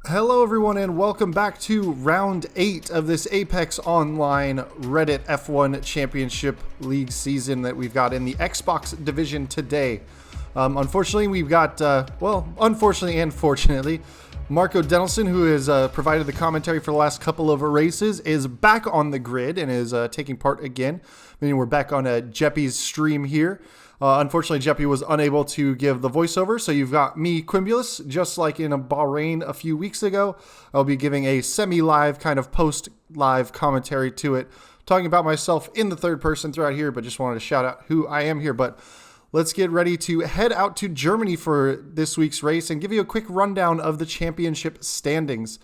Hello everyone and welcome back to round 8 of this Apex Online Reddit F1 Championship League season that we've got in the Xbox division today. Unfortunately, we've got, unfortunately and fortunately, Marco Denelson, who has provided the commentary for the last couple of races, is back on the grid and is taking part again. Meaning we're back on Jeppy's stream here. Unfortunately, Jeppy was unable to give the voiceover, so you've got me, Quimulus, just like in Bahrain a few weeks ago. I'll be giving a semi-live, kind of post-live commentary to it, talking about myself in the third person throughout here, but just wanted to shout out who I am here. But let's get ready to head out to Germany for this week's race and give you a quick rundown of the championship standings.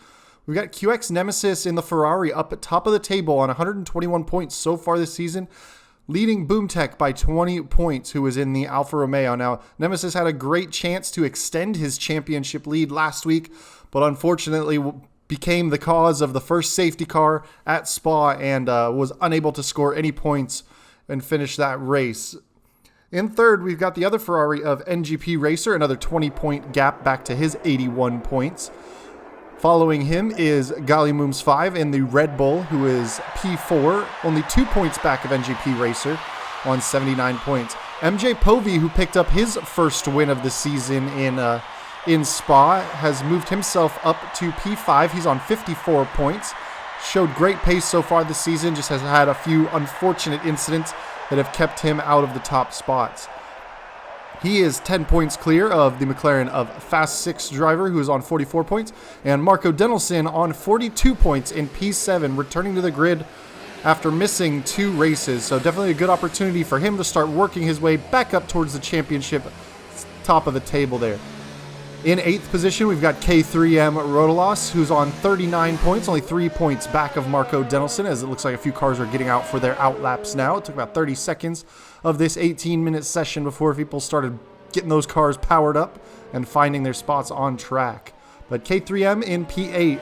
We've got QX Nemesis in the Ferrari up at top of the table on 121 points so far this season, leading Boomtech by 20 points, who is in the Alfa Romeo. Now, Nemesis had a great chance to extend his championship lead last week, but unfortunately became the cause of the first safety car at Spa and was unable to score any points and finish that race. In third, we've got the other Ferrari of NGP Racer, another 20-point gap back to his 81 points. Following him is Gallimums 5 in the Red Bull, who is P4, only 2 points back of NGP Racer on 79 points. MJ Povey, who picked up his first win of the season in Spa, has moved himself up to P5. He's on 54 points. Showed great pace so far this season, just has had a few unfortunate incidents that have kept him out of the top spots. He is 10 points clear of the McLaren of Fast 6 driver, who is on 44 points, and Marco Denelson on 42 points in P7, returning to the grid after missing 2 races. So definitely a good opportunity for him to start working his way back up towards the championship top of the table there. In 8th position, we've got K3M Rodalos, who's on 39 points, only 3 points back of Marco Denelson, as it looks like a few cars are getting out for their outlaps now. It took about 30 seconds of this 18-minute session before people started getting those cars powered up and finding their spots on track. But K3M in P8.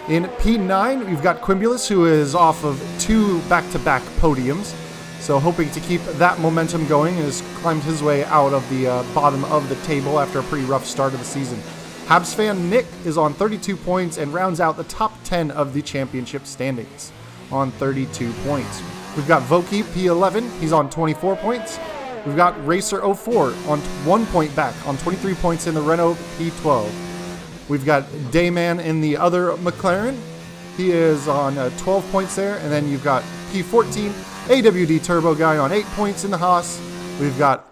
In P9, we've got Quimulus, who is off of 2 back-to-back podiums. So hoping to keep that momentum going, and has climbed his way out of the bottom of the table after a pretty rough start of the season. Habs fan Nick is on 32 points and rounds out the top 10 of the championship standings on 32 points. We've got Voki P11, he's on 24 points. We've got Racer 04 on 1 point back on 23 points in the Renault P12. We've got Dayman in the other McLaren, he is on 12 points there, and then you've got P14, AWD Turbo Guy on 8 points in the Haas. We've got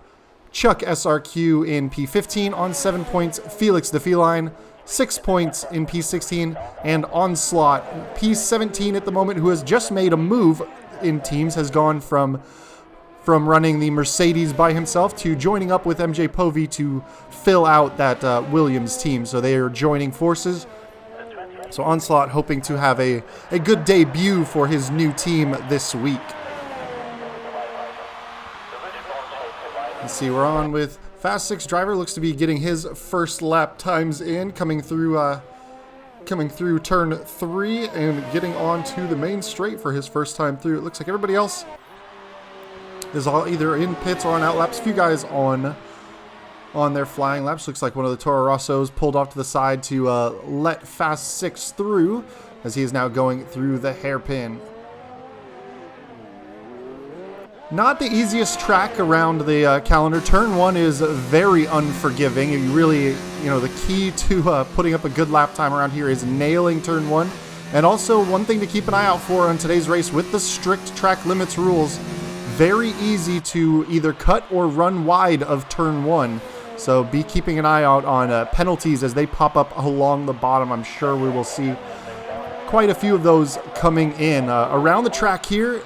Chuck SRQ in P15 on 7 points. Felix the Feline, 6 points in P16. And Onslaught, P17 at the moment, who has just made a move in teams, has gone from running the Mercedes by himself to joining up with MJ Povey to fill out that Williams team. So they are joining forces. So Onslaught hoping to have a good debut for his new team this week. Let's see, we're on with Fast 6 driver, looks to be getting his first lap times in, coming through turn 3 and getting on to the main straight for his first time through. It looks like everybody else is all either in pits or on out laps. A few guys on their flying laps. Looks like one of the Toro Rossos pulled off to the side to let Fast 6 through, as he is now going through the hairpin. Not the easiest track around the calendar. Turn 1 is very unforgiving. You really, the key to putting up a good lap time around here is nailing turn 1. And also, one thing to keep an eye out for on today's race, with the strict track limits rules, very easy to either cut or run wide of turn 1. So be keeping an eye out on penalties as they pop up along the bottom. I'm sure we will see quite a few of those coming in. Around the track here,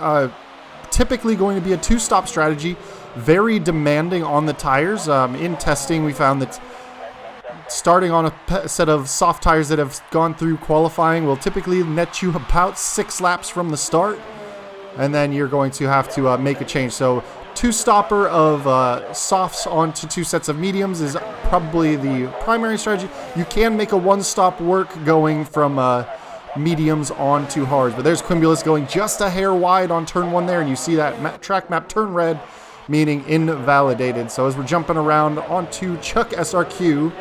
typically going to be a 2-stop strategy, very demanding on the tires. In testing, we found that starting on a set of soft tires that have gone through qualifying will typically net you about 6 laps from the start, and then you're going to have to make a change. So 2-stopper of softs onto 2 sets of mediums is probably the primary strategy. You can make a 1-stop work going from mediums on to hards. But there's Quimulus going just a hair wide on turn 1 there, and you see that track map turn red, meaning invalidated. So as we're jumping around onto Chuck SRQ,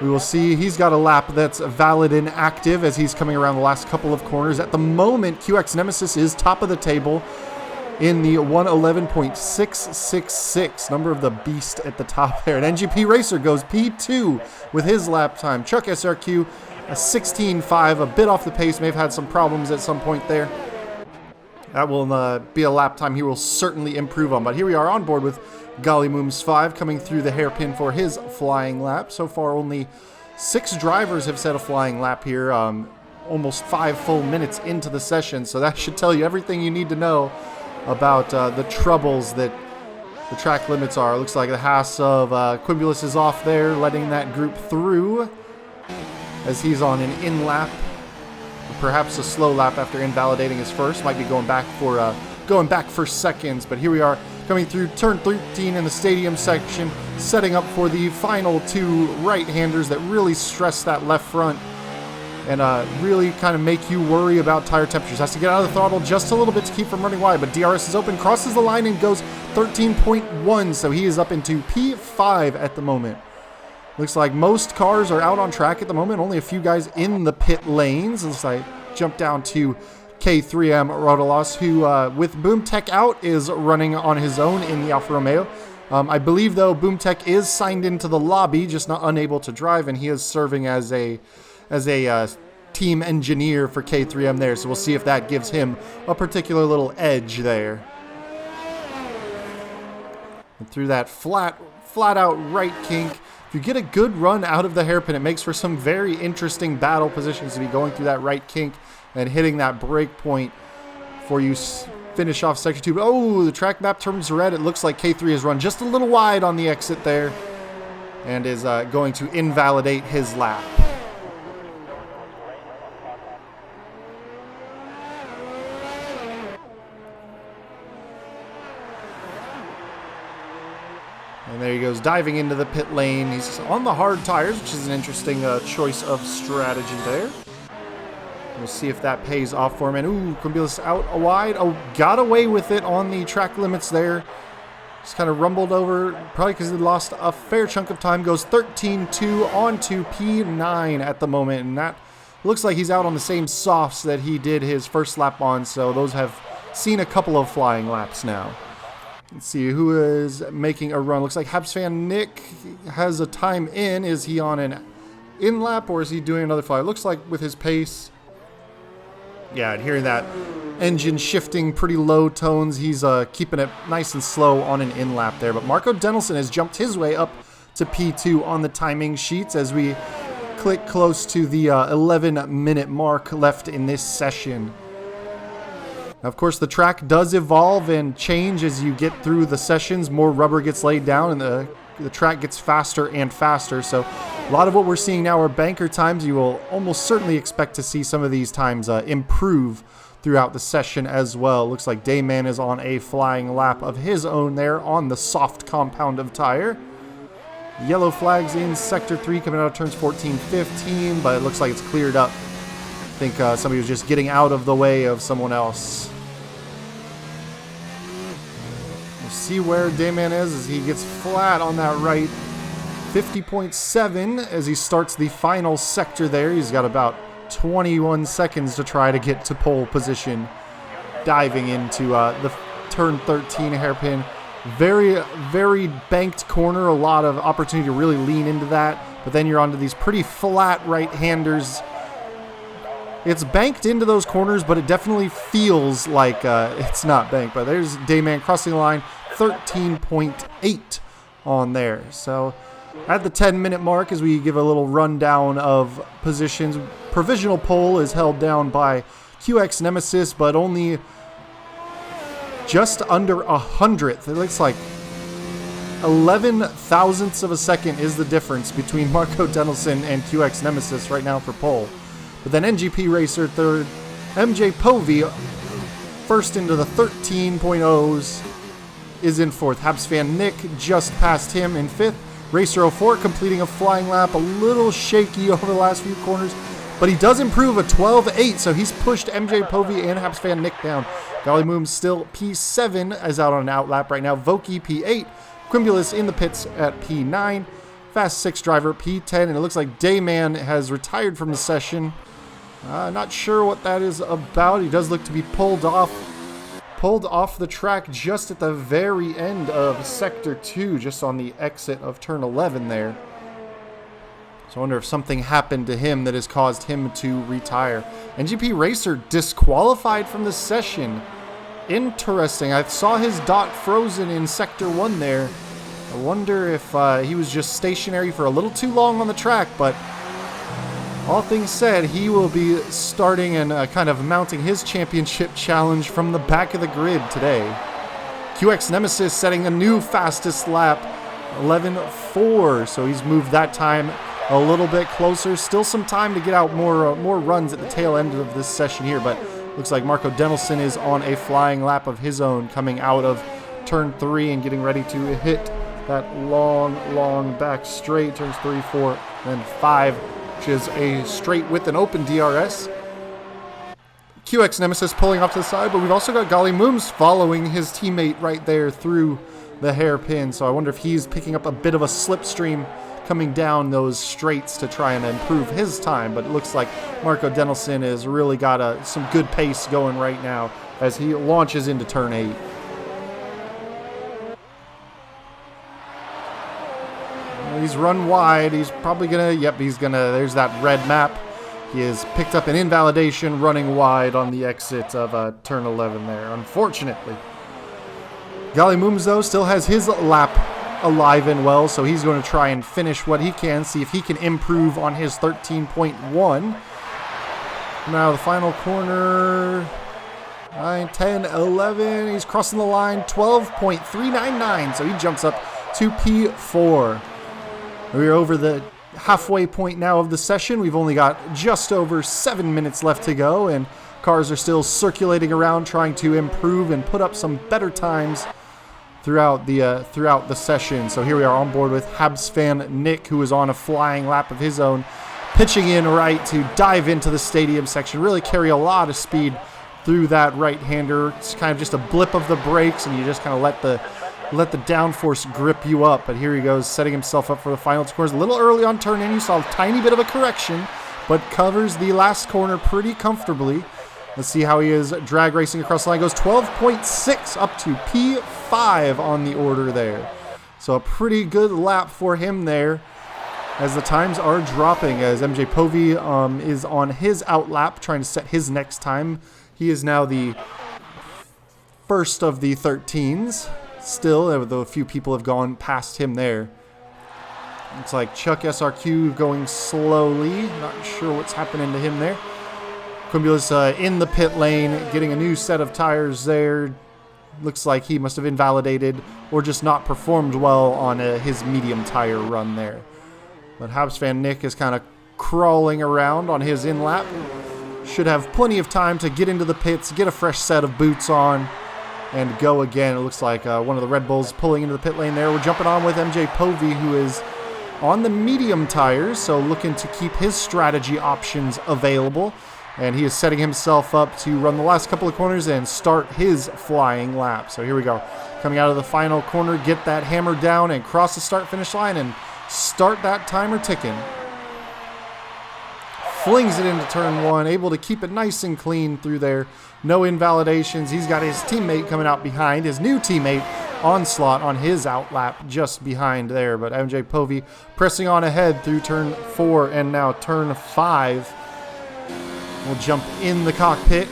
We will see. He's got a lap that's valid and active as he's coming around the last couple of corners. At the moment, QX Nemesis is top of the table in the 111.666, number of the beast at the top there. And NGP Racer goes P2 with his lap time. Chuck SRQ, a 16.5, a bit off the pace, may have had some problems at some point there. That will be a lap time he will certainly improve on. But here we are on board with Gollymooms 5 coming through the hairpin for his flying lap. So far, only 6 drivers have set a flying lap here, almost 5 full minutes into the session. So that should tell you everything you need to know about the troubles that the track limits are. It looks like the Haas of Quimulus is off there, letting that group through as he's on an in lap. Perhaps a slow lap after invalidating his first. Might be going back for seconds. But here we are coming through turn 13 in the stadium section, setting up for the final 2 right-handers that really stress that left front and really kind of make you worry about tire temperatures. Has to get out of the throttle just a little bit to keep from running wide, but DRS is open, crosses the line and goes 13.1, so he is up into P5 at the moment. Looks like most cars are out on track at the moment. Only a few guys in the pit lanes. As I jump down to K3M Rodalos, who with BoomTech out is running on his own in the Alfa Romeo. I believe, though, BoomTech is signed into the lobby, just not unable to drive, and he is serving as a team engineer for K3M there. So we'll see if that gives him a particular little edge there. And through that flat out right kink, if you get a good run out of the hairpin, it makes for some very interesting battle positions to be going through that right kink and hitting that break point before you finish off section 2. But, oh, the track map turns red. It looks like K3 has run just a little wide on the exit there and is going to invalidate his lap. And there he goes, diving into the pit lane. He's on the hard tires, which is an interesting choice of strategy there. We'll see if that pays off for him. And, ooh, Quimulus out wide. Oh, got away with it on the track limits there. Just kind of rumbled over, probably because he lost a fair chunk of time. Goes 13.2 on to P9 at the moment. And that looks like he's out on the same softs that he did his first lap on. So those have seen a couple of flying laps now. Let's see who is making a run. Looks like Habsfan Nick has a time in. Is he on an in lap or is he doing another fly? It looks like with his pace. Yeah, and hearing that engine shifting pretty low tones, he's keeping it nice and slow on an in lap there. But Marco Denelson has jumped his way up to P2 on the timing sheets as we click close to the 11-minute mark left in this session. Of course, the track does evolve and change as you get through the sessions. More rubber gets laid down and the track gets faster and faster. So a lot of what we're seeing now are banker times. You will almost certainly expect to see some of these times improve throughout the session as well. Looks like Dayman is on a flying lap of his own there on the soft compound of tire. Yellow flags in Sector 3 coming out of turns 14, 15, but it looks like it's cleared up. I think somebody was just getting out of the way of someone else. We'll see where Dayman is as he gets flat on that right. 50.7 as he starts the final sector there. He's got about 21 seconds to try to get to pole position. Diving into the turn 13 hairpin. Very, very banked corner. A lot of opportunity to really lean into that. But then you're onto these pretty flat right-handers. It's banked into those corners, but it definitely feels like it's not banked. But there's Dayman crossing the line, 13.8 on there. So at the 10-minute mark, as we give a little rundown of positions, provisional pole is held down by QX Nemesis, but only just under 100th. It looks like 11 thousandths of a second is the difference between Marco Denelson and QX Nemesis right now for pole. But then NGP Racer third, MJ Povey first into the 13.0s is in fourth. Habsfan Nick just past him in fifth. Racer 04 completing a flying lap, a little shaky over the last few corners, but he does improve a 12.8, so he's pushed MJ Povey and Habsfan Nick down. Gollymooms still P7 is out on an out lap right now. Voki P8, Quimulus in the pits at P9. Fast 6 driver, P10, and it looks like Dayman has retired from the session. Not sure what that is about. He does look to be pulled off the track just at the very end of Sector 2, just on the exit of Turn 11 there. So I wonder if something happened to him that has caused him to retire. NGP Racer disqualified from the session. Interesting. I saw his dot frozen in Sector 1 there. I wonder if he was just stationary for a little too long on the track, but all things said, he will be starting and kind of mounting his championship challenge from the back of the grid today. QX Nemesis setting a new fastest lap, 11.4, so he's moved that time a little bit closer. Still some time to get out more runs at the tail end of this session here, but looks like Marco Denelson is on a flying lap of his own, coming out of Turn 3 and getting ready to hit that long back straight. Turns 3, 4, then 5, which is a straight with an open DRS. QX Nemesis pulling off to the side, but we've also got Golly Mooms following his teammate right there through the hairpin. So I wonder if he's picking up a bit of a slipstream coming down those straights to try and improve his time. But it looks like Marco Denelson has really got some good pace going right now as he launches into Turn 8. He's run wide. He's probably gonna, there's that red map. He has picked up an invalidation running wide on the exit of Turn 11 there, unfortunately. Golly Mooms, though, still has his lap alive and well, so he's going to try and finish what he can, see if he can improve on his 13.1. Now the final corner, 9, 10, 11. He's crossing the line, 12.399, so he jumps up to P4. We're over the halfway point now of the session. We've only got just over 7 minutes left to go, and cars are still circulating around trying to improve and put up some better times throughout the session. So here we are on board with Habs fan Nick, who is on a flying lap of his own, pitching in right to dive into the stadium section, really carry a lot of speed through that right-hander. It's kind of just a blip of the brakes, and you just kind of let the downforce grip you up. But here he goes, setting himself up for the final two corners. A little early on turn in, you saw a tiny bit of a correction, but covers the last corner pretty comfortably. Let's see how he is drag racing across the line. Goes 12.6 up to P5 on the order there. So a pretty good lap for him there as the times are dropping, as MJ Povey is on his out lap trying to set his next time. He is now the first of the 13s. Still, though a few people have gone past him there. Looks like Chuck SRQ going slowly. Not sure what's happening to him there. Cumulus in the pit lane, getting a new set of tires there. Looks like he must have invalidated or just not performed well on his medium tire run there. But Habs fan Nick is kind of crawling around on his in-lap. Should have plenty of time to get into the pits, get a fresh set of boots on, and go again. It looks like one of the Red Bulls pulling into the pit lane there. We're jumping on with MJ Povey, who is on the medium tires, so looking to keep his strategy options available. And he is setting himself up to run the last couple of corners and start his flying lap. So here we go. Coming out of the final corner, get that hammer down and cross the start-finish line and start that timer ticking. Flings it into turn 1, able to keep it nice and clean through there. No invalidations. He's got his teammate coming out behind, his new teammate Onslaught on his outlap just behind there. But MJ Povey pressing on ahead through turn 4 and now turn 5. We'll jump in the cockpit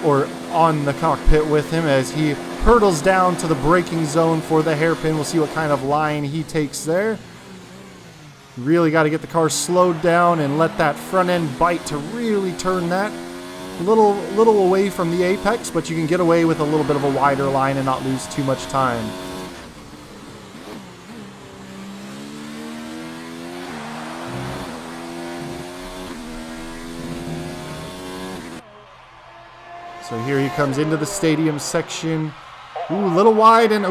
or on the cockpit with him as he hurtles down to the braking zone for the hairpin. We'll see what kind of line he takes there. Really got to get the car slowed down and let that front end bite to really turn that. A little away from the apex, but you can get away with a little bit of a wider line and not lose too much time. So here he comes into the stadium section. Ooh, a little wide and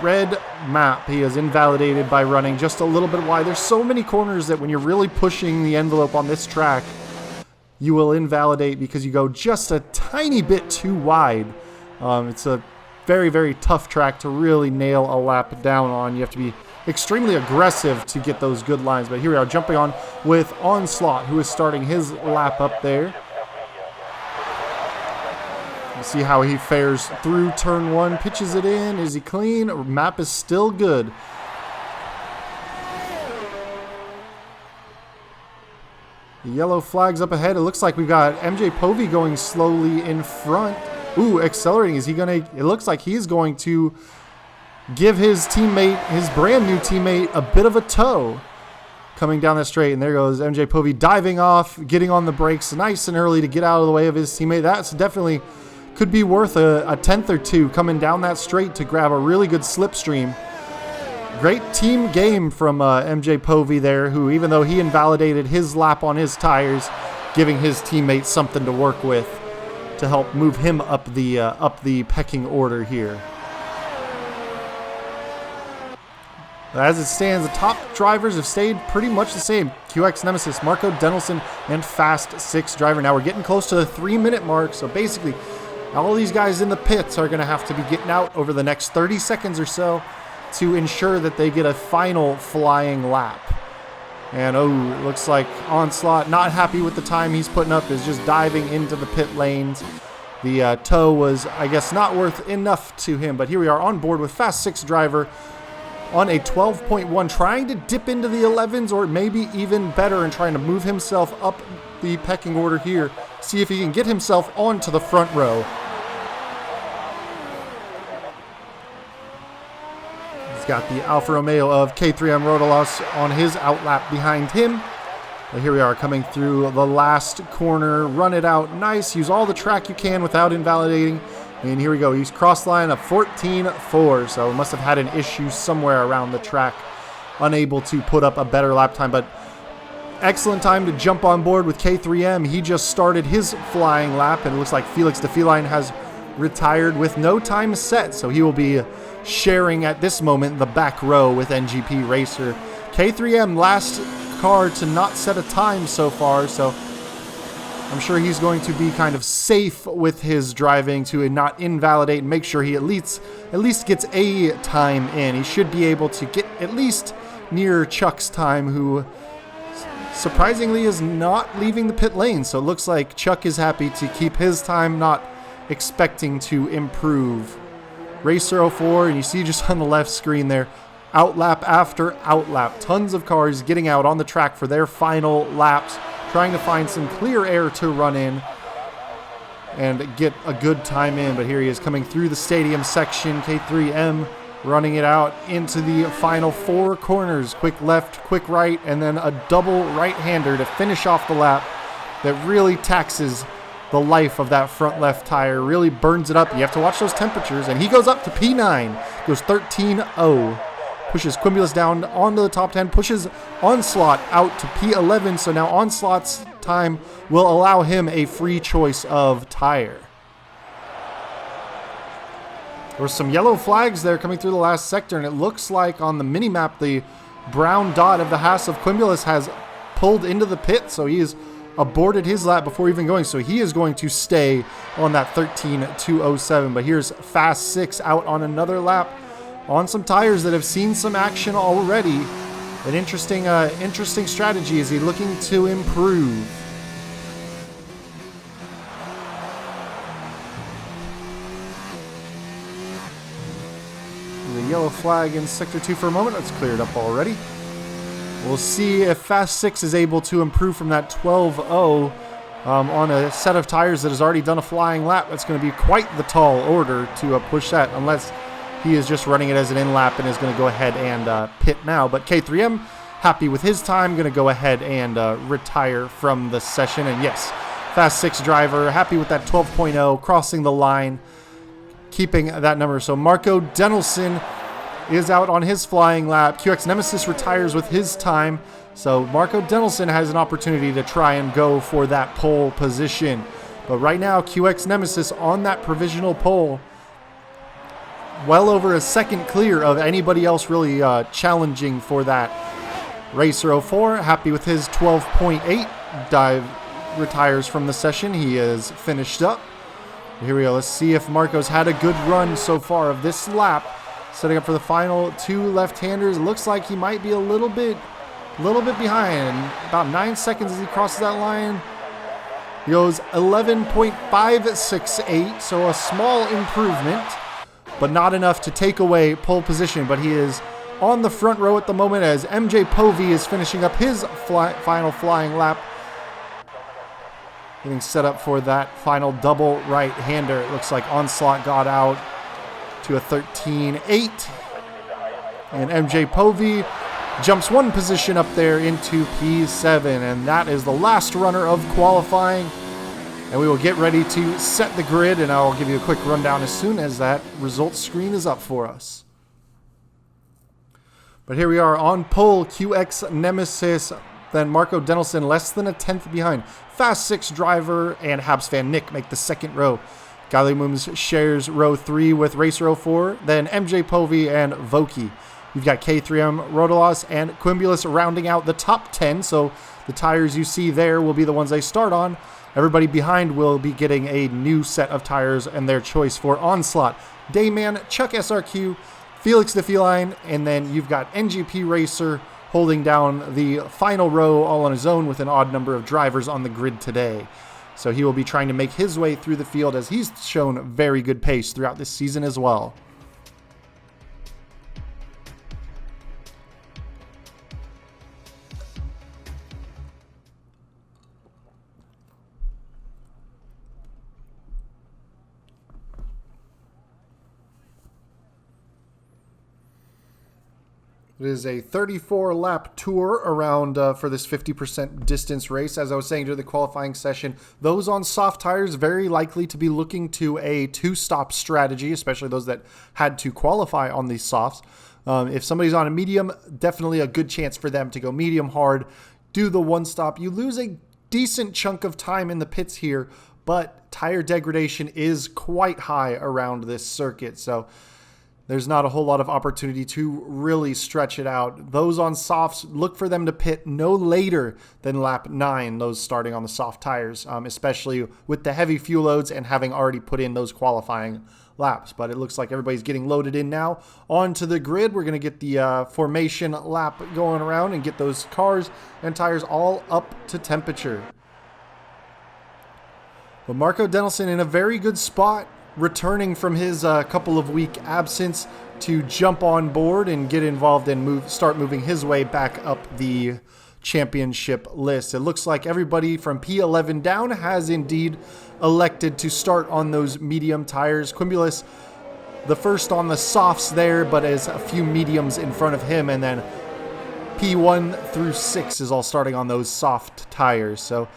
red map. He is invalidated by running just a little bit wide. There's so many corners that when you're really pushing the envelope on this track, you will invalidate because you go just a tiny bit too wide. It's a very, very tough track to really nail a lap down on. You have to be extremely aggressive to get those good lines. But here we are jumping on with Onslaught, who is starting his lap up there. You see how he fares through turn 1, pitches it in. Is he clean? Map is still good. The yellow flag's up ahead. It looks like we've got MJ Povey going slowly in front. Ooh, accelerating. Is he gonna? It looks like he's going to give his teammate, his brand new teammate, a bit of a tow coming down the straight. And there goes MJ Povey diving off, getting on the brakes nice and early to get out of the way of his teammate. That's definitely could be worth a tenth or two coming down that straight to grab a really good slipstream. Great team game from MJ Povey there, who, even though he invalidated his lap on his tires, giving his teammates something to work with to help move him up the pecking order here. As it stands, the top drivers have stayed pretty much the same. QX Nemesis, Marco Denelson, and Fast 6 driver. Now we're getting close to the 3-minute mark, so basically all these guys in the pits are going to have to be getting out over the next 30 seconds or so to ensure that they get a final flying lap. And oh, it looks like Onslaught, not happy with the time he's putting up, is just diving into the pit lanes. The tow was, I guess, not worth enough to him, but here we are on board with Fast 6 driver on a 12.1, trying to dip into the 11s or maybe even better and trying to move himself up the pecking order here. See if he can get himself onto the front row. He's got the Alfa Romeo of K3M Rodalos on his outlap behind him. But here we are coming through the last corner. Run it out nice. Use all the track you can without invalidating. And here we go. He's cross line of 14.4. So must have had an issue somewhere around the track. Unable to put up a better lap time. But excellent time to jump on board with K3M. He just started his flying lap. And it looks like Felix the Feline has retired with no time set. So he will be sharing at this moment the back row with NGP Racer. K3M, last car to not set a time so far. So I'm sure he's going to be kind of safe with his driving to not invalidate and make sure he at least gets a time in. He should be able to get at least near Chuck's time, who surprisingly is not leaving the pit lane. So it looks like Chuck is happy to keep his time, not expecting to improve. Racer 04, and you see just on the left screen there, outlap after outlap. Tons of cars getting out on the track for their final laps, trying to find some clear air to run in and get a good time in. But here he is coming through the stadium section. K3M running it out into the final 4 corners. Quick left, quick right, and then a double right-hander to finish off the lap that really taxes the life of that front left tire, really burns it up. You have to watch those temperatures, and he goes up to P9, goes 13.0, pushes Quimulus down onto the top 10, pushes Onslaught out to P11, so now Onslaught's time will allow him a free choice of tire. There were some yellow flags there coming through the last sector, and it looks like on the mini-map the brown dot of the Haas of Quimulus has pulled into the pit, so he is aborted his lap before even going, so he is going to stay on that 13.207. But here's Fast 6 out on another lap on some tires that have seen some action already. An interesting strategy. Is he looking to improve? The yellow flag in Sector 2 for a moment. It's cleared up already. We'll see if Fast 6 is able to improve from that 12.0 on a set of tires that has already done a flying lap. That's going to be quite the tall order to push that, unless he is just running it as an in-lap and is going to go ahead and pit now. But K3M, happy with his time, going to go ahead and retire from the session. And yes, Fast 6 driver, happy with that 12.0, crossing the line, keeping that number. So Marco Denelson is out on his flying lap. QX Nemesis retires with his time. So Marco Denelson has an opportunity to try and go for that pole position. But right now, QX Nemesis on that provisional pole, well over a second clear of anybody else really challenging for that. Racer 04, happy with his 12.8, dive retires from the session. He is finished up. Here we go. Let's see if Marco's had a good run so far of this lap. setting up for the final two left-handers. Looks like he might be a little bit behind. About 9 seconds as he crosses that line. He goes 11.568, so a small improvement, but not enough to take away pole position. But he is on the front row at the moment as MJ Povey is finishing up his final flying lap. Getting set up for that final double right-hander. It looks like Onslaught got out to a 13.8. And MJ Povey jumps one position up there into P7. And that is the last runner of qualifying. And we will get ready to set the grid. And I'll give you a quick rundown as soon as that results screen is up for us. But here we are on pole, QX Nemesis. Then Marco Denelson less than a tenth behind. Fast 6 driver and Habs fan Nick make the second row. Gallimums shares row 3 with Racer 04. Then MJ Povey and Voki. You've got K3M, Rodolas, and Quimbulus rounding out the top 10. So the tires you see there will be the ones they start on. Everybody behind will be getting a new set of tires and their choice for Onslaught. Dayman, Chuck SRQ, Felix the Feline, and then you've got NGP Racer holding down the final row all on his own with an odd number of drivers on the grid today. So he will be trying to make his way through the field as he's shown very good pace throughout this season as well. It is a 34-lap tour around for this 50% distance race. As I was saying during the qualifying session, those on soft tires very likely to be looking to a two-stop strategy, especially those that had to qualify on these softs. If somebody's on a medium, definitely a good chance for them to go medium hard, do the one-stop. You lose a decent chunk of time in the pits here, but tire degradation is quite high around this circuit, so there's not a whole lot of opportunity to really stretch it out. Those on softs, look for them to pit no later than lap 9, those starting on the soft tires, especially with the heavy fuel loads and having already put in those qualifying laps. But it looks like everybody's getting loaded in now onto the grid. We're going to get the formation lap going around and get those cars and tires all up to temperature. But Marco Denelson in a very good spot, returning from his couple of week absence to jump on board and get involved and start moving his way back up the championship list. It looks like everybody from P11 down has indeed elected to start on those medium tires. Quimbulus, the first on the softs there, but as a few mediums in front of him, and then P1 through 6 is all starting on those soft tires. So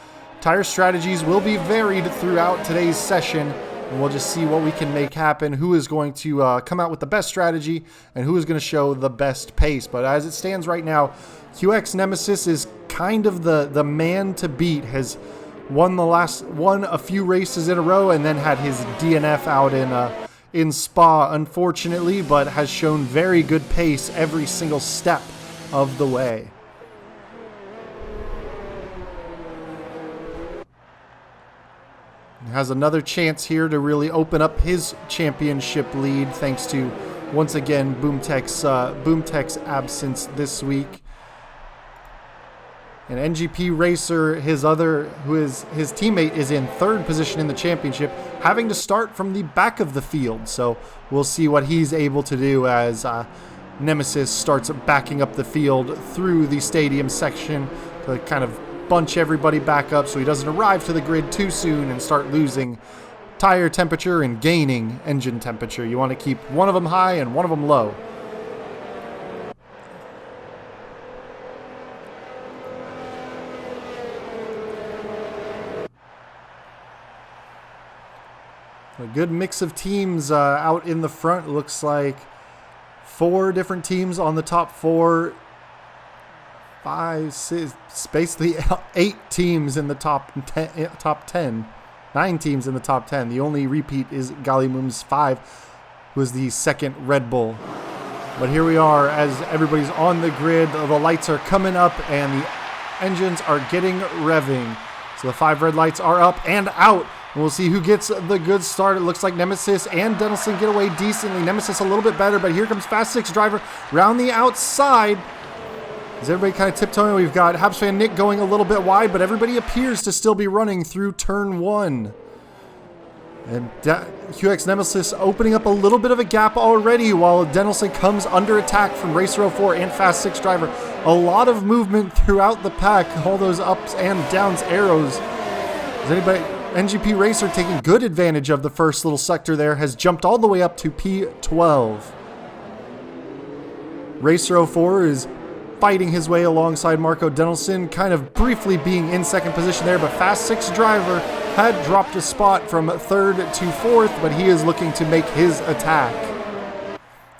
tire strategies will be varied throughout today's session. And we'll just see what we can make happen, who is going to come out with the best strategy, and who is going to show the best pace. But as it stands right now, QX Nemesis is kind of the man to beat. Has won a few races in a row, and then had his DNF out in Spa, unfortunately, but has shown very good pace every single step of the way. Has another chance here to really open up his championship lead, thanks to, once again, Boomtech's absence this week. And NGP Racer, his teammate, is in third position in the championship, having to start from the back of the field. So we'll see what he's able to do as Nemesis starts backing up the field through the stadium section to kind of bunch everybody back up so he doesn't arrive to the grid too soon and start losing tire temperature and gaining engine temperature. You want to keep one of them high and one of them low. A good mix of teams out in the front. Looks like 4 different teams on the top 4. 5, 6, basically 8 teams in the top 10. 9 teams in the top 10. The only repeat is Gallimums 5, who is the second Red Bull. But here we are as everybody's on the grid. The lights are coming up and the engines are getting revving. So the 5 red lights are up and out. We'll see who gets the good start. It looks like Nemesis and Denelson get away decently. Nemesis a little bit better, but here comes Fast 6 driver round the outside. Is everybody kind of tiptoeing? We've got Habs fan Nick going a little bit wide, but everybody appears to still be running through turn 1. And QX Nemesis opening up a little bit of a gap already while Denelson comes under attack from Racer 04 and Fast 6 driver. A lot of movement throughout the pack, all those ups and downs arrows. Is anybody... NGP Racer taking good advantage of the first little sector there, has jumped all the way up to P12. Racer 04 is fighting his way alongside Marco Denelson, kind of briefly being in second position there, but Fast 6 driver had dropped a spot from third to fourth, but he is looking to make his attack.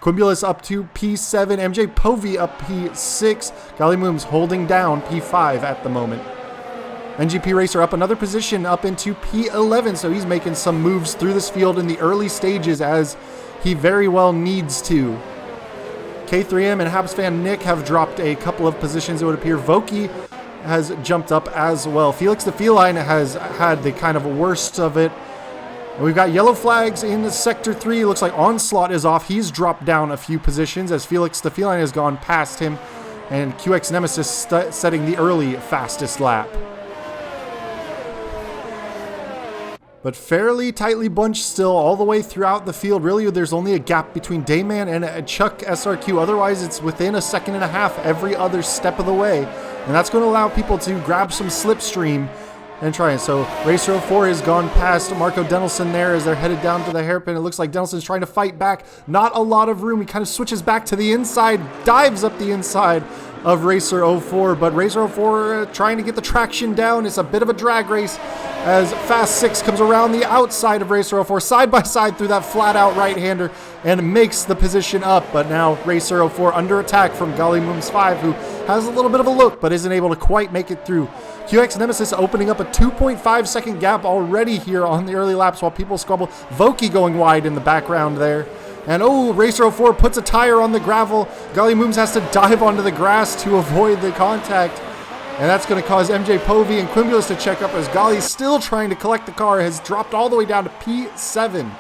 Quimulus up to P7, MJ Povey up P6, Gallimooms holding down P5 at the moment. NGP Racer up another position up into P11, so he's making some moves through this field in the early stages as he very well needs to. K3M and Habs fan Nick have dropped a couple of positions, it would appear. Voki has jumped up as well. Felix the Feline has had the kind of worst of it. And we've got yellow flags in Sector 3. Looks like Onslaught is off. He's dropped down a few positions as Felix the Feline has gone past him. And QX Nemesis setting the early fastest lap. But fairly tightly bunched still all the way throughout the field. Really, there's only a gap between Dayman and Chuck SRQ. Otherwise, it's within a second and a half every other step of the way. And that's going to allow people to grab some slipstream and try it. So Racer 04 has gone past Marco Denelson there as they're headed down to the hairpin. It looks like Denelson's trying to fight back. Not a lot of room. He kind of switches back to the inside, dives up the inside of Racer 04. But Racer 04 trying to get the traction down. It's a bit of a drag race as Fast 6 comes around the outside of Racer 04, side by side through that flat-out right-hander and makes the position up. But now Racer 04 under attack from Gallimooms 5, who has a little bit of a look but isn't able to quite make it through. QX Nemesis opening up a 2.5 second gap already here on the early laps while people squabble. Voki going wide in the background there. And oh, Racer 04 puts a tire on the gravel. Gallimooms has to dive onto the grass to avoid the contact. And that's going to cause MJ Povey and Quimulus to check up as Golly's still trying to collect the car, has dropped all the way down to P7.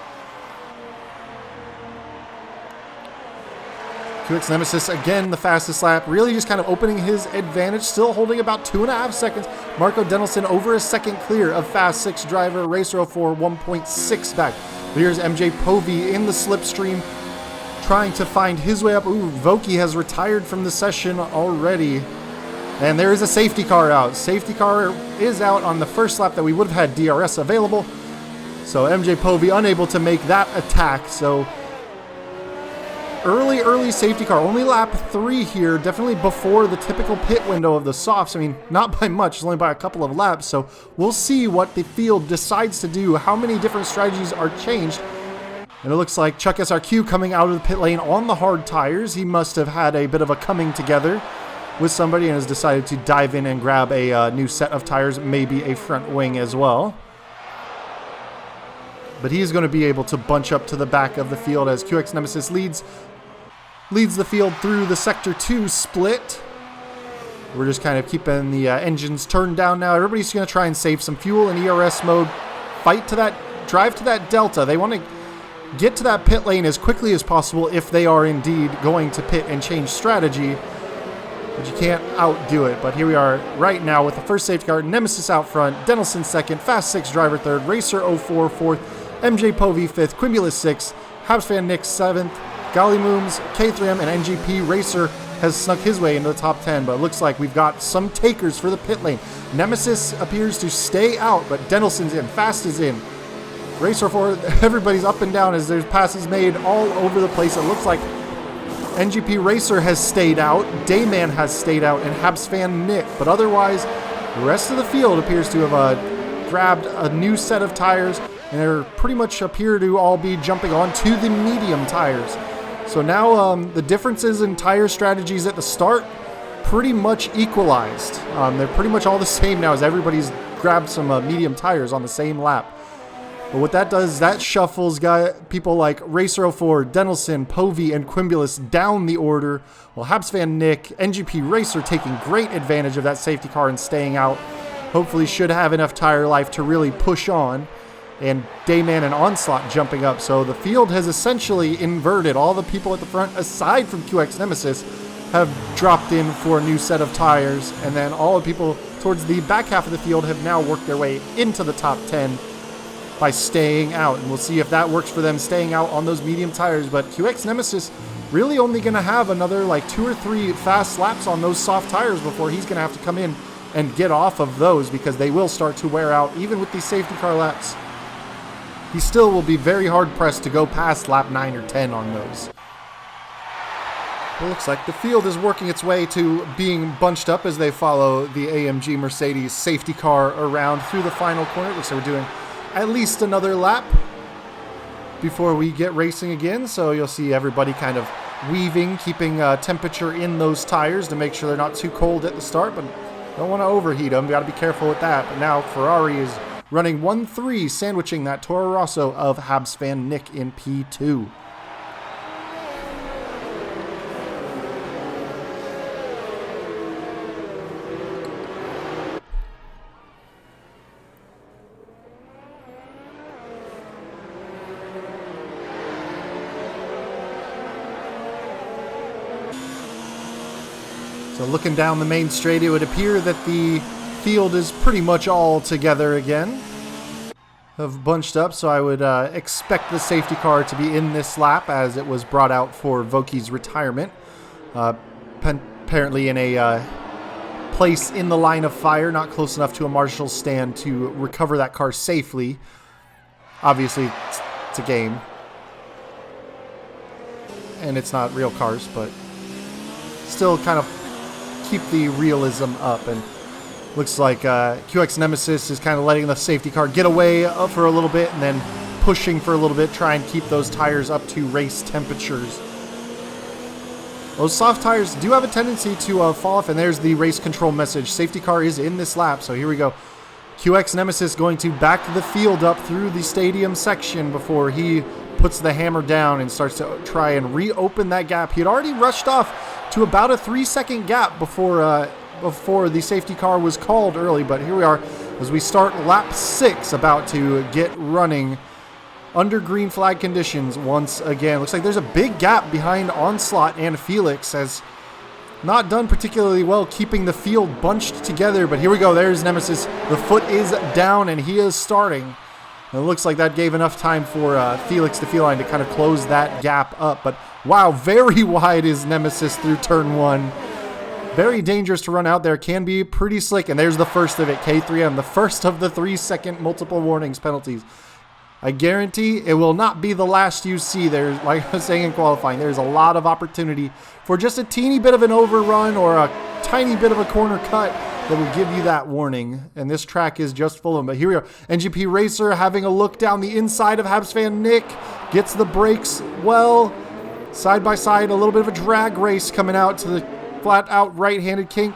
QX Nemesis again the fastest lap, really just kind of opening his advantage, still holding about 2.5 seconds. Marco Denelson over a second clear of Fast 6 driver, Racer 04 1.6 back. But here's MJ Povey in the slipstream, trying to find his way up. Ooh, Voki has retired from the session already. And there is a safety car out. Safety car is out on the first lap that we would have had DRS available. So MJ Povey unable to make that attack. So early safety car. Only lap 3 here. Definitely before the typical pit window of the softs. I mean, not by much. It's only by a couple of laps. So we'll see what the field decides to do. How many different strategies are changed. And it looks like Chuck SRQ coming out of the pit lane on the hard tires. He must have had a bit of a coming together with somebody and has decided to dive in and grab a new set of tires, maybe a front wing as well. But he's going to be able to bunch up to the back of the field as QX Nemesis leads the field through the Sector 2 split. We're just kind of keeping the engines turned down now. Everybody's going to try and save some fuel in ERS mode. Drive to that delta. They want to get to that pit lane as quickly as possible if they are indeed going to pit and change strategy. But you can't outdo it. But here we are right now with the first safety car. Nemesis out front, Denelson second, Fast 6 driver third, Racer 04 fourth, MJ Povey fifth, Quimulus sixth, Habs fan Nick seventh, Gallimooms, K3M, and NGP Racer has snuck his way into the top 10. But it looks like we've got some takers for the pit lane. Nemesis appears to stay out, but Denelson's in, Fast is in. Racer 4, everybody's up and down as there's passes made all over the place. It looks like NGP Racer has stayed out, Dayman has stayed out, and Habs fan Nick. But otherwise, the rest of the field appears to have grabbed a new set of tires, and they pretty much appear to all be jumping onto the medium tires. So now the differences in tire strategies at the start pretty much equalized. They're pretty much all the same now as everybody's grabbed some medium tires on the same lap. But what that does, that shuffles people like Racer 04, Denelson, Povey, and Quimulus down the order, while Habs fan Nick, NGP Racer taking great advantage of that safety car and staying out. Hopefully should have enough tire life to really push on. and Dayman and Onslaught jumping up. So the field has essentially inverted. All the people at the front, aside from QX Nemesis, have dropped in for a new set of tires, and then all the people towards the back half of the field have now worked their way into the top 10 by staying out, and we'll see if that works for them, staying out on those medium tires. But QX Nemesis really only going to have another like 2 or 3 fast laps on those soft tires before he's going to have to come in and get off of those, because they will start to wear out even with these safety car laps. He still will be very hard pressed to go past lap 9 or 10 on those. It looks like the field is working its way to being bunched up as they follow the AMG Mercedes safety car around through the final corner. It looks like we're doing at least another lap before we get racing again. So you'll see everybody kind of weaving, keeping temperature in those tires to make sure they're not too cold at the start, but don't want to overheat them. Got to be careful with that. But now Ferrari is running 1-3, sandwiching that Toro Rosso of Habs fan Nick in P2. So looking down the main straight, it would appear that the field is pretty much all together again. Have bunched up, so I would expect the safety car to be in this lap as it was brought out for Voki's retirement. Apparently in a place in the line of fire, not close enough to a marshal stand to recover that car safely. Obviously, it's a game. And it's not real cars, but still kind of keep the realism up. And looks like QX Nemesis is kind of letting the safety car get away for a little bit and then pushing for a little bit, try and keep those tires up to race temperatures. Those soft tires do have a tendency to fall off, and there's the race control message. Safety car is in this lap, so here we go. QX Nemesis going to back the field up through the stadium section before he puts the hammer down and starts to try and reopen that gap. He had already rushed off to about a 3-second gap before the safety car was called early, but here we are as we start lap 6, about to get running under green flag conditions once again. Looks like there's a big gap behind Onslaught and Felix, as not done particularly well keeping the field bunched together, but here we go. There's Nemesis. The foot is down and he is starting. And it looks like that gave enough time for Felix the Feline to kind of close that gap up, but wow, very wide is Nemesis through turn 1. Very dangerous to run out there, can be pretty slick, and there's the first of it, K3M, the first of the 3-second multiple warnings penalties. I guarantee it will not be the last you see. There's, like I was saying in qualifying, there's a lot of opportunity for just a teeny bit of an overrun or a tiny bit of a corner cut that will give you that warning, and this track is just full of them. But here we are, NGP Racer having a look down the inside of Habs fan Nick, gets the brakes well, side by side, a little bit of a drag race coming out to the flat out right-handed kink.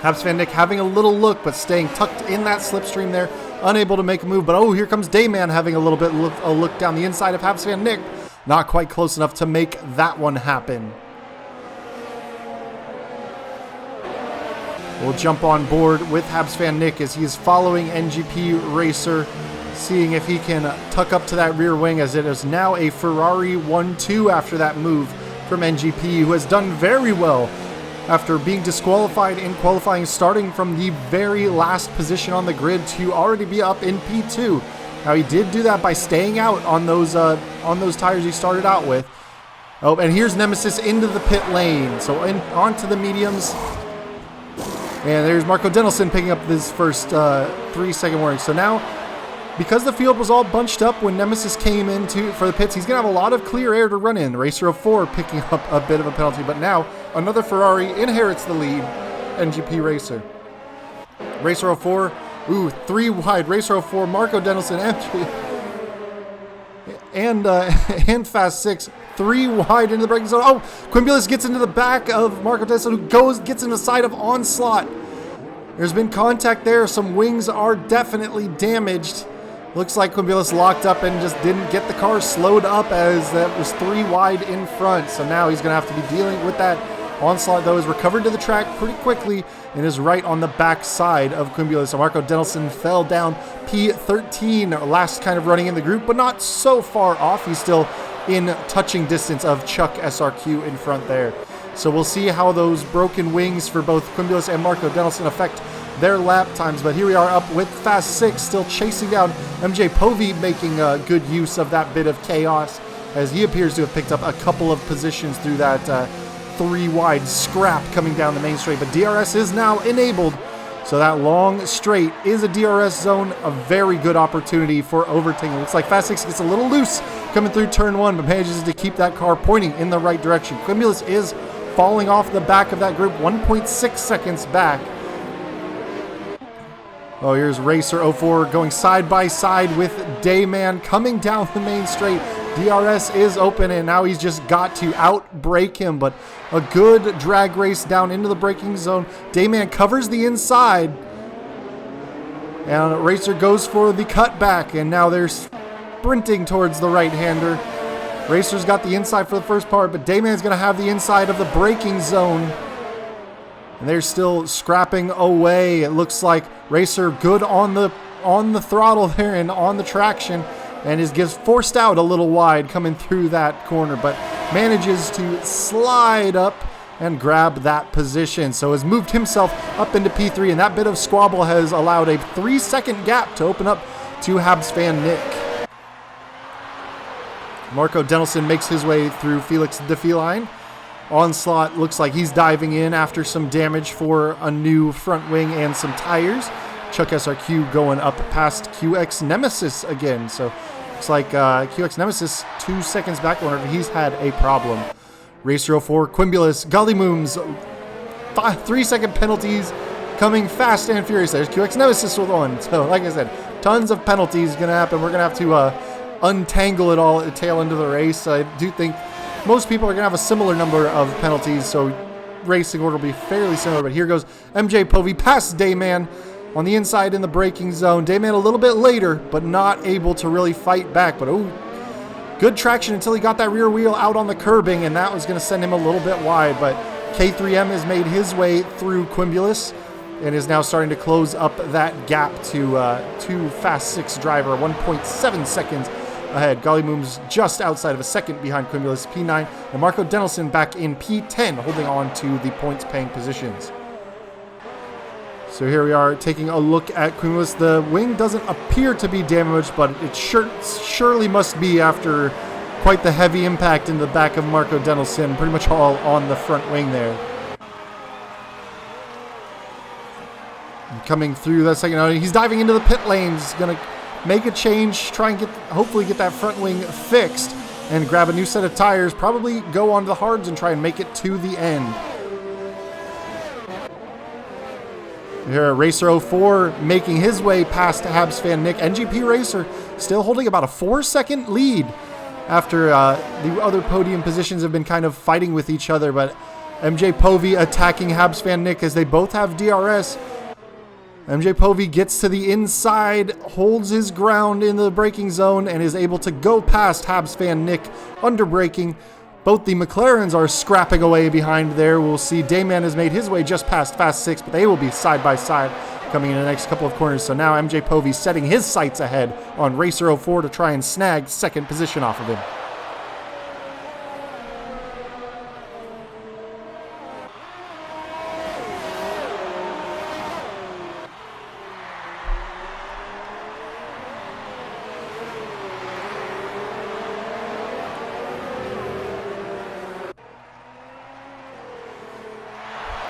Habs fan Nick having a little look, but staying tucked in that slipstream there, unable to make a move. But oh, here comes Dayman having a little bit a look down the inside of Habs fan Nick. Not quite close enough to make that one happen. We'll jump on board with Habs fan Nick as he is following NGP Racer, seeing if he can tuck up to that rear wing, as it is now a Ferrari 1-2 after that move from NGP, who has done very well after being disqualified in qualifying, starting from the very last position on the grid to already be up in P2. Now, he did do that by staying out on those tires he started out with. Oh, and here's Nemesis into the pit lane. So onto the mediums. And there's Marco Denelson picking up this first 3-second warning. So now, because the field was all bunched up when Nemesis came for the pits, he's going to have a lot of clear air to run in. Racer 04 picking up a bit of a penalty, but now another Ferrari inherits the lead, NGP Racer. Racer 04, ooh, 3 wide. Racer 04, Marco Denelson, and Fast 6, 3 wide into the braking zone. Oh, Quimbulas gets into the back of Marco Denelson, who gets in the side of Onslaught. There's been contact there. Some wings are definitely damaged. Looks like Quimbulas locked up and just didn't get the car slowed up, as that was 3 wide in front. So now he's going to have to be dealing with that Onslaught, though, is recovered to the track pretty quickly and is right on the back side of Quimbulas. So Marco Denelson fell down P13, last kind of running in the group, but not so far off. He's still in touching distance of Chuck SRQ in front there. So we'll see how those broken wings for both Quimbulas and Marco Denelson affect their lap times. But here we are up with Fast 6, still chasing down MJ Povey, making good use of that bit of chaos, as he appears to have picked up a couple of positions through that 3-wide scrap coming down the main straight. But DRS is now enabled, so that long straight is a DRS zone, a very good opportunity for overtaking. Looks like Fast 6 gets a little loose coming through turn 1, but manages to keep that car pointing in the right direction. Quimbulas is falling off the back of that group, 1.6 seconds back. Oh, here's Racer 04 going side by side with Dayman coming down the main straight. DRS is open, and now he's just got to out-brake him, but a good drag race down into the braking zone. Dayman covers the inside, and Racer goes for the cutback, and now they're sprinting towards the right-hander. Racer's got the inside for the first part, but Dayman's going to have the inside of the braking zone. And they're still scrapping away. It looks like Racer good on the throttle there and on the traction, and gets forced out a little wide coming through that corner, but manages to slide up and grab that position. So has moved himself up into P3, and that bit of squabble has allowed a 3-second gap to open up to Habs fan Nick. Marco Denelson makes his way through Felix the Feline. Onslaught looks like he's diving in after some damage for a new front wing and some tires. Chuck SRQ going up past QX Nemesis again. So looks like QX Nemesis 2 seconds back. I wonder if he's had a problem. Racer 04, Quimbulas, Gollymooms, 3-second penalties coming fast and furious. There's QX Nemesis with one. So like I said, tons of penalties going to happen. We're going to have to untangle it all at the tail end of the race. I do think most people are going to have a similar number of penalties, so racing order will be fairly similar. But here goes MJ Povey past Dayman on the inside in the braking zone. Dayman a little bit later, but not able to really fight back. But good traction until he got that rear wheel out on the curbing, and that was going to send him a little bit wide. But K3M has made his way through Quimbulas and is now starting to close up that gap to Fast 6 driver, 1.7 seconds ahead. Gollymooms just outside of a second behind Quimbulas, P9, and Marco Denelson back in P10, holding on to the points-paying positions. So here we are taking a look at Quimbulas. The wing doesn't appear to be damaged, but it surely must be after quite the heavy impact in the back of Marco Denelson, pretty much all on the front wing there. And coming through that second, he's diving into the pit lanes, going to make a change, try and hopefully get that front wing fixed and grab a new set of tires, probably go onto the hards and try and make it to the end. Here, Racer 04 making his way past Habs fan Nick. NGP Racer still holding about a 4-second lead after the other podium positions have been kind of fighting with each other, but MJ Povey attacking Habs fan Nick as they both have DRS. MJ Povey gets to the inside, holds his ground in the braking zone, and is able to go past Habs fan Nick under braking. Both the McLarens are scrapping away behind there. We'll see Dayman has made his way just past Fast 6, but they will be side by side coming in the next couple of corners. So now MJ Povey setting his sights ahead on Racer 04 to try and snag second position off of him.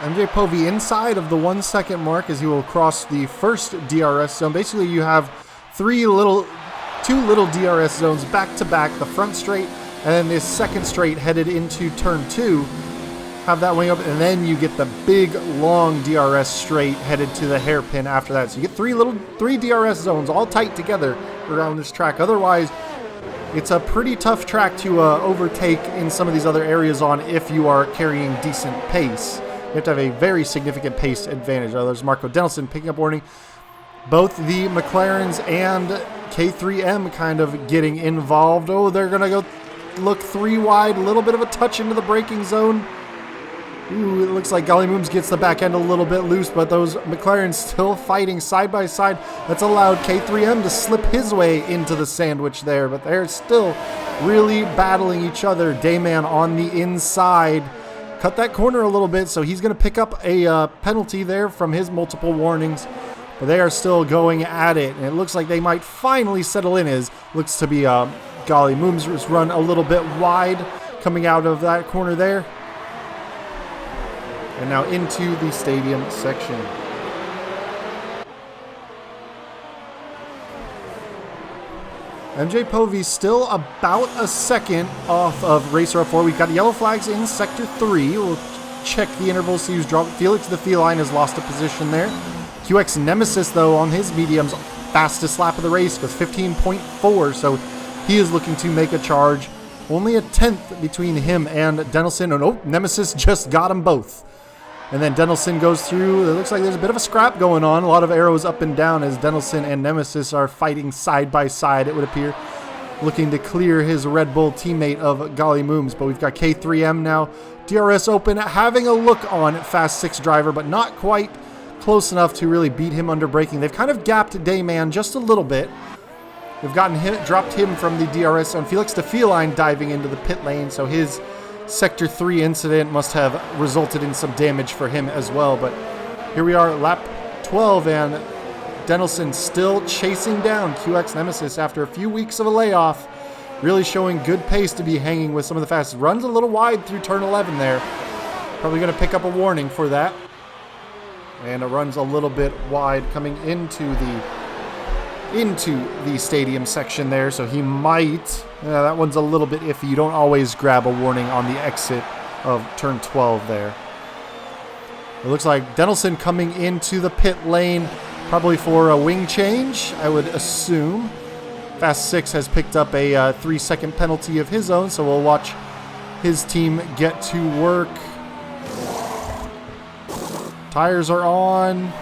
MJ Povey inside of the 1 second mark as he will cross the first DRS zone. Basically, you have two little DRS zones back to back, the front straight and then this second straight headed into turn 2. Have that wing up, and then you get the big long DRS straight headed to the hairpin after that. So you get three DRS zones all tight together around this track. Otherwise, it's a pretty tough track to overtake in some of these other areas on if you are carrying decent pace. You have to have a very significant pace advantage. There's Marco Denelson picking up warning. Both the McLarens and K3M kind of getting involved. Oh, they're going to go look 3 wide. A little bit of a touch into the braking zone. Ooh, it looks like Golly Mooms gets the back end a little bit loose, but those McLarens still fighting side by side. That's allowed K3M to slip his way into the sandwich there, but they're still really battling each other. Dayman on the inside. Cut that corner a little bit, so he's going to pick up a penalty there from his multiple warnings. But they are still going at it, and it looks like they might finally settle in. As looks to be Golly Mooms run a little bit wide coming out of that corner there. And now into the stadium section. MJ Povey still about a second off of Racer 4. We've got yellow flags in Sector 3. We'll check the intervals, see who's dropped. Felix the Feline has lost a position there. QX Nemesis, though, on his mediums, fastest lap of the race, goes 15.4, so he is looking to make a charge. Only a tenth between him and Denelson. Oh, no, Nemesis just got them both. And then Denelson goes through. It looks like there's a bit of a scrap going on. A lot of arrows up and down as Denelson and Nemesis are fighting side by side, it would appear, looking to clear his Red Bull teammate of Golly Mooms. But we've got K3M now. DRS open, having a look on Fast 6 driver, but not quite close enough to really beat him under braking. They've kind of gapped Dayman just a little bit. We've gotten him, dropped him from the DRS zone. Felix the Feline diving into the pit lane, so his Sector 3 incident must have resulted in some damage for him as well. But here we are, lap 12, and Denelson still chasing down QX Nemesis after a few weeks of a layoff. Really showing good pace to be hanging with some of the fastest. Runs a little wide through turn 11 there. Probably going to pick up a warning for that. And it runs a little bit wide coming into the stadium section there, so he might, that one's a little bit iffy. You don't always grab a warning on the exit of turn 12 there. It looks like Denelson coming into the pit lane, probably for a wing change, I would assume. Fast 6 has picked up a 3-second penalty of his own, so we'll watch his team get to work. Tires are on.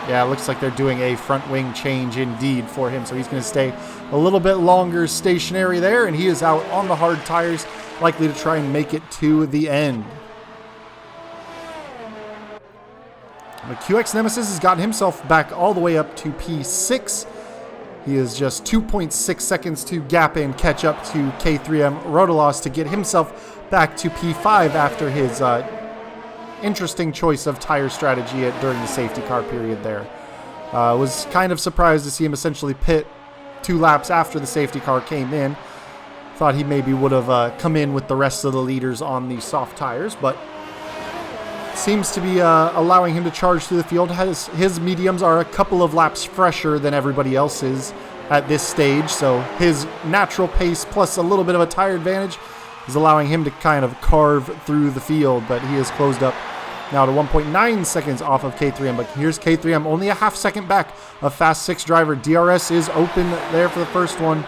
Yeah, it looks like they're doing a front wing change indeed for him. So he's going to stay a little bit longer stationary there, and he is out on the hard tires, likely to try and make it to the end. But QX Nemesis has gotten himself back all the way up to P6. He is just 2.6 seconds to gap and catch up to K3M Rotolos to get himself back to P5 after his interesting choice of tire strategy during the safety car period there. Was kind of surprised to see him essentially pit 2 laps after the safety car came in. Thought he maybe would have come in with the rest of the leaders on the soft tires, but seems to be allowing him to charge through the field. His mediums are a couple of laps fresher than everybody else's at this stage, so his natural pace plus a little bit of a tire advantage is allowing him to kind of carve through the field, but he has closed up now to 1.9 seconds off of K3M. But here's K3M, only a half second back of Fast 6 driver. DRS is open there for the first one.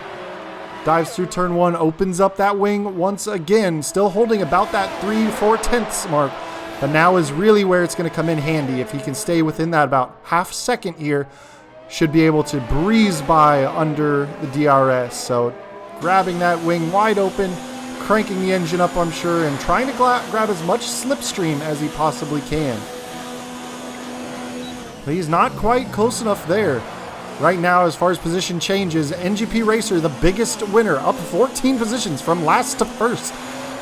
Dives through turn 1, opens up that wing once again, still holding about that 3/4 tenths mark. But now is really where it's going to come in handy. If he can stay within that about half second here, should be able to breeze by under the DRS. So grabbing that wing wide open, cranking the engine up, I'm sure, and trying to grab as much slipstream as he possibly can. But he's not quite close enough there. Right now, as far as position changes, NGP Racer, the biggest winner, up 14 positions from last to first.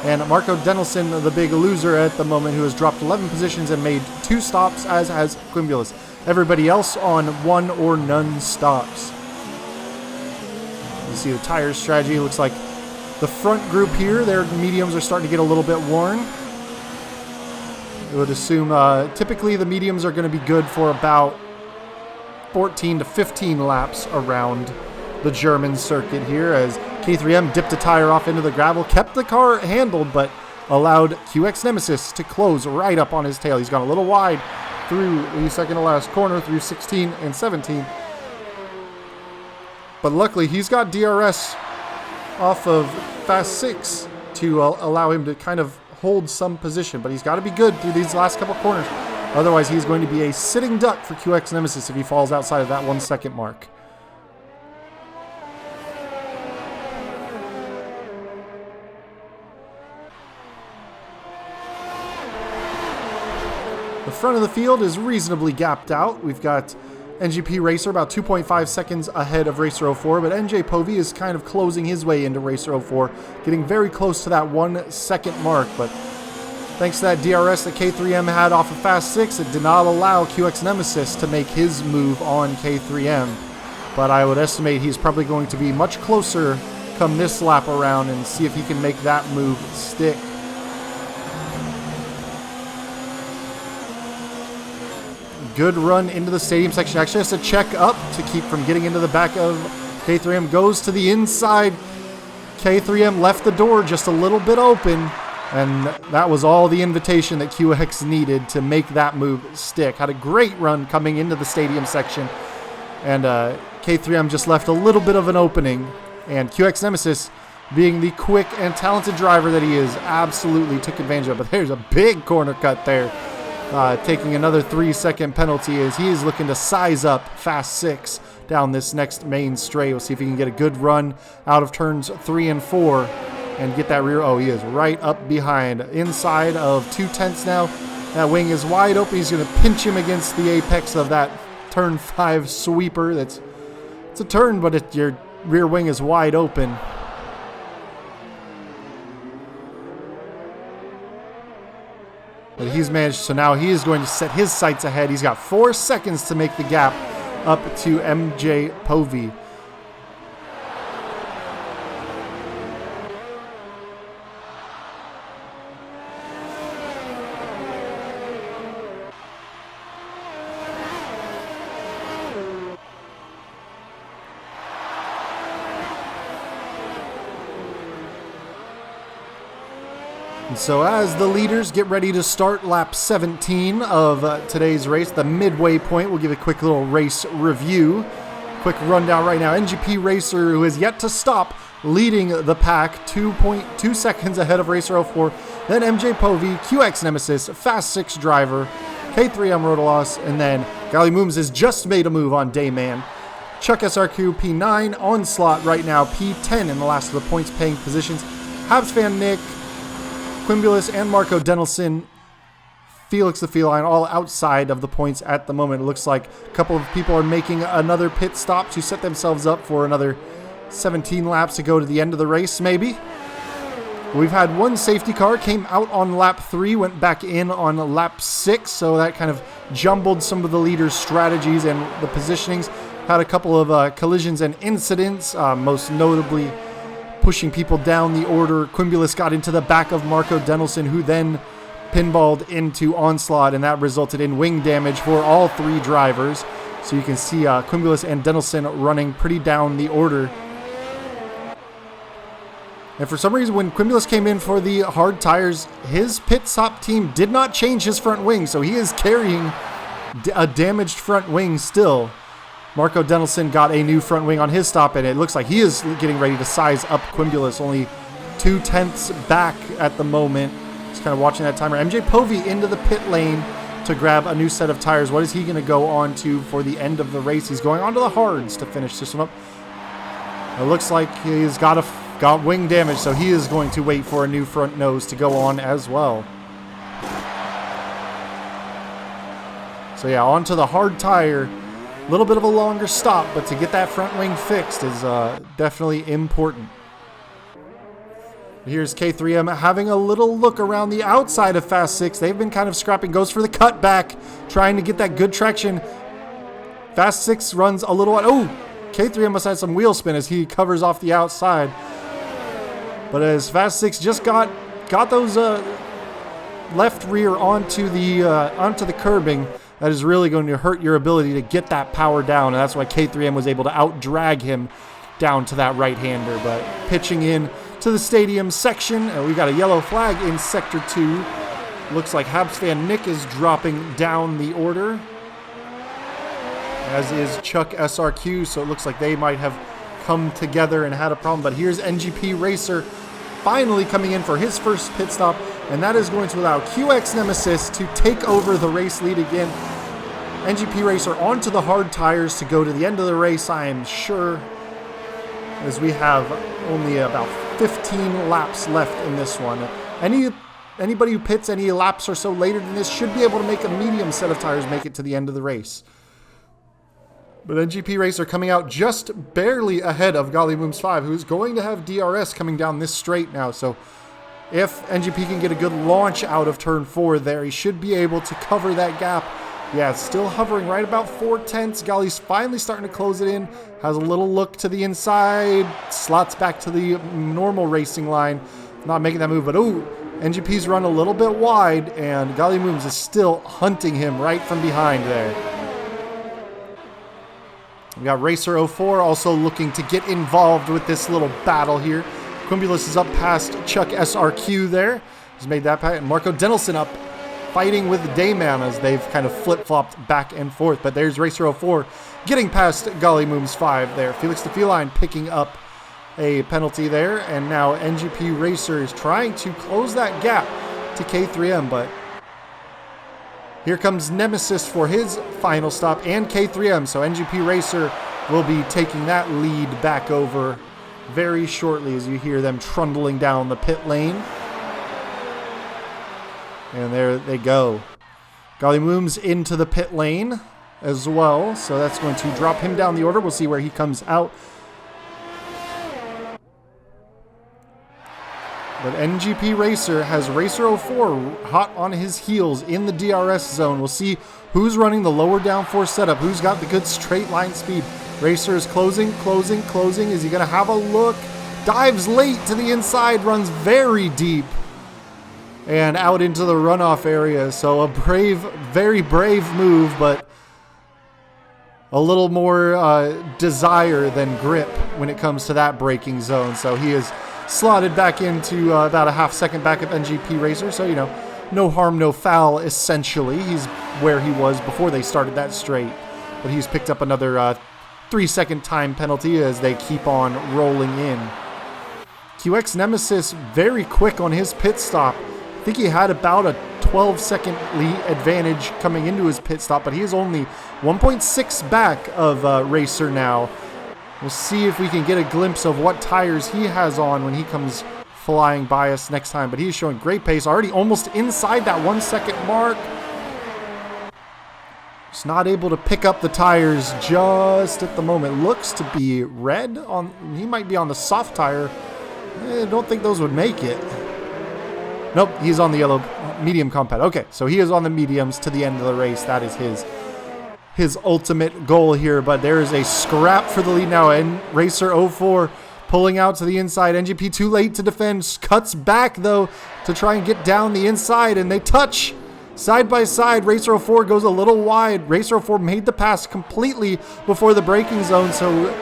And Marco Denelson, the big loser at the moment, who has dropped 11 positions and made 2 stops, as has Quimulus. Everybody else on 1 or none stops. You see the tire strategy. Looks like the front group here, their mediums are starting to get a little bit worn. I would assume typically the mediums are going to be good for about 14 to 15 laps around the German circuit here, as K3M dipped a tire off into the gravel, kept the car handled, but allowed QX Nemesis to close right up on his tail. He's gone a little wide through the second to last corner, through 16 and 17. But luckily, he's got DRS off of Fast 6 to allow him to kind of hold some position. But he's got to be good through these last couple corners. Otherwise, he's going to be a sitting duck for QX Nemesis if he falls outside of that 1 second mark. The front of the field is reasonably gapped out. We've got NGP Racer about 2.5 seconds ahead of Racer 04, but NJ Povey is kind of closing his way into Racer 04, getting very close to that 1 second mark, but thanks to that DRS that K3M had off of Fast 6, it did not allow QX Nemesis to make his move on K3M, but I would estimate he's probably going to be much closer come this lap around and see if he can make that move stick. Good run into the stadium section. Actually has to check up to keep from getting into the back of K3M. Goes to the inside. K3M left the door just a little bit open, and that was all the invitation that QX needed to make that move stick. Had a great run coming into the stadium section, and K3M just left a little bit of an opening, and QX Nemesis, being the quick and talented driver that he is, absolutely took advantage of it. But there's a big corner cut there. Taking another 3-second penalty as he is looking to size up Fast 6 down this next main straight. We'll see if he can get a good run out of turns 3 and 4 and get that rear. Oh, he is right up behind. Inside of 2/10 now. That wing is wide open. He's going to pinch him against the apex of that turn 5 sweeper. It's a turn, but your rear wing is wide open. But he's managed, so now he is going to set his sights ahead. He's got 4 seconds to make the gap up to MJ Povey. And so as the leaders get ready to start lap 17 of today's race, the midway point, we'll give a quick little race review. Quick rundown right now. NGP Racer, who has yet to stop, leading the pack, 2.2 seconds ahead of Racer 04. Then MJ Povey, QX Nemesis, Fast 6 driver, K3M Rotolos, and then Gali Mooms has just made a move on Dayman. Chuck SRQ P9, Onslaught right now P10 in the last of the points paying positions. Habs fan Nick, Quimbulus and Marco Denelson, Felix the Feline, all outside of the points at the moment. It looks like a couple of people are making another pit stop to set themselves up for another 17 laps to go to the end of the race, maybe. We've had one safety car, came out on lap 3, went back in on lap 6, so that kind of jumbled some of the leaders' strategies and the positionings. Had a couple of collisions and incidents, most notably pushing people down the order. Quimbulus got into the back of Marco Denelson, who then pinballed into Onslaught, and that resulted in wing damage for all 3 drivers. So you can see Quimbulus and Denelson running pretty down the order. And for some reason, when Quimbulus came in for the hard tires, his pit stop team did not change his front wing, so he is carrying a damaged front wing still. Marco Denelson got a new front wing on his stop, and it looks like he is getting ready to size up Quimbulus, only 2/10 back at the moment. Just kind of watching that timer. MJ Povey into the pit lane to grab a new set of tires. What is he going to go on to for the end of the race? He's going on to the hards to finish this one up. It looks like he's got wing damage, so he is going to wait for a new front nose to go on as well. So yeah, onto the hard tire. A little bit of a longer stop, but to get that front wing fixed is definitely important. Here's K3M having a little look around the outside of Fast 6. They've been kind of scrapping. Goes for the cutback, trying to get that good traction. Fast 6 runs a little... Oh, K3M must have some wheel spin as he covers off the outside. But as Fast 6 just got those left rear onto the curbing, that is really going to hurt your ability to get that power down, and that's why K3M was able to out-drag him down to that right-hander. But pitching in to the stadium section, and we got a yellow flag in Sector 2. Looks like Habs fan Nick is dropping down the order, as is Chuck SRQ, so it looks like they might have come together and had a problem. But here's NGP Racer finally coming in for his first pit stop, and that is going to allow QX Nemesis to take over the race lead again. NGP Racer onto the hard tires to go to the end of the race, I am sure, as we have only about 15 laps left in this one. Any anybody who pits any laps or so later than this should be able to make a medium set of tires make it to the end of the race. But NGP Racer coming out just barely ahead of Golly Mooms 5, who's going to have DRS coming down this straight now. So if NGP can get a good launch out of turn 4 there, he should be able to cover that gap. Yeah, it's still hovering right about 4/10. Golly's finally starting to close it in. Has a little look to the inside. Slots back to the normal racing line. Not making that move, but oh, NGP's run a little bit wide, and Golly Mooms is still hunting him right from behind there. We got Racer 04 also looking to get involved with this little battle here. Quimbulus is up past Chuck SRQ there. He's made that pass. And Marco Denelson up fighting with Dayman as they've kind of flip-flopped back and forth. But there's Racer 04 getting past Golly Mooms 5 there. Felix the Feline picking up a penalty there. And now NGP Racer is trying to close that gap to K3M. But here comes Nemesis for his final stop and K3M. So NGP Racer will be taking that lead back over very shortly as you hear them trundling down the pit lane. And there they go. Golly Mooms into the pit lane as well. So that's going to drop him down the order. We'll see where he comes out. But NGP Racer has Racer 04 hot on his heels in the DRS zone. We'll see who's running the lower downforce setup, who's got the good straight line speed. Racer is closing. Is he going to have a look? Dives late to the inside, runs very deep and out into the runoff area. So a brave, very brave move, but a little more desire than grip when it comes to that braking zone. So he is slotted back into about a half second back of NGP Racer. So, you know, no harm, no foul, essentially. He's where he was before they started that straight. But he's picked up another 3-second time penalty as they keep on rolling in. QX Nemesis very quick on his pit stop. I think he had about a 12-second lead advantage coming into his pit stop, but he is only 1.6 back of Racer now. We'll see if we can get a glimpse of what tires he has on when he comes flying by us next time. But he's showing great pace, already almost inside that 1 second mark. Just not able to pick up the tires just at the moment. Looks to be red on. He might be on the soft tire. I don't think those would make it. Nope, he's on the yellow medium compound. Okay, so he is on the mediums to the end of the race. That is his ultimate goal here. But there is a scrap for the lead now, and Racer 04 pulling out to the inside. NGP too late to defend. Cuts back though to try and get down the inside, and they touch. Side by side, Racer 04 goes a little wide. Racer 04 made the pass completely before the braking zone, so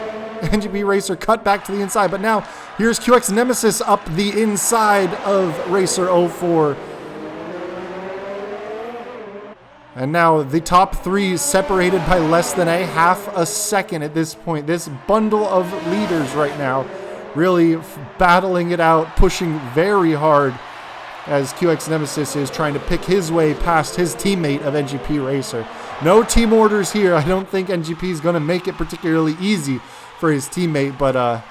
NGP Racer cut back to the inside. But now, here's QX Nemesis up the inside of Racer 04. And now the top three separated by less than a half a second at this point. This bundle of leaders right now really battling it out, pushing very hard as QX Nemesis is trying to pick his way past his teammate of NGP Racer. No team orders here. I don't think NGP is going to make it particularly easy for his teammate, but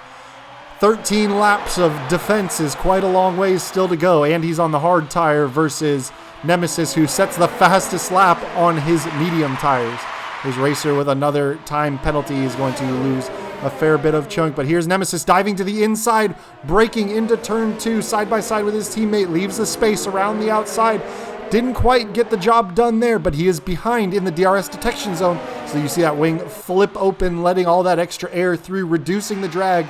13 laps of defense is quite a long ways still to go, and he's on the hard tire versus Nemesis, who sets the fastest lap on his medium tires. His Racer with another time penalty is going to lose a fair bit of chunk, but here's Nemesis diving to the inside, braking into turn 2 side by side with his teammate, leaves the space around the outside. Didn't quite get the job done there, but he is behind in the DRS detection zone. So you see that wing flip open, letting all that extra air through, reducing the drag,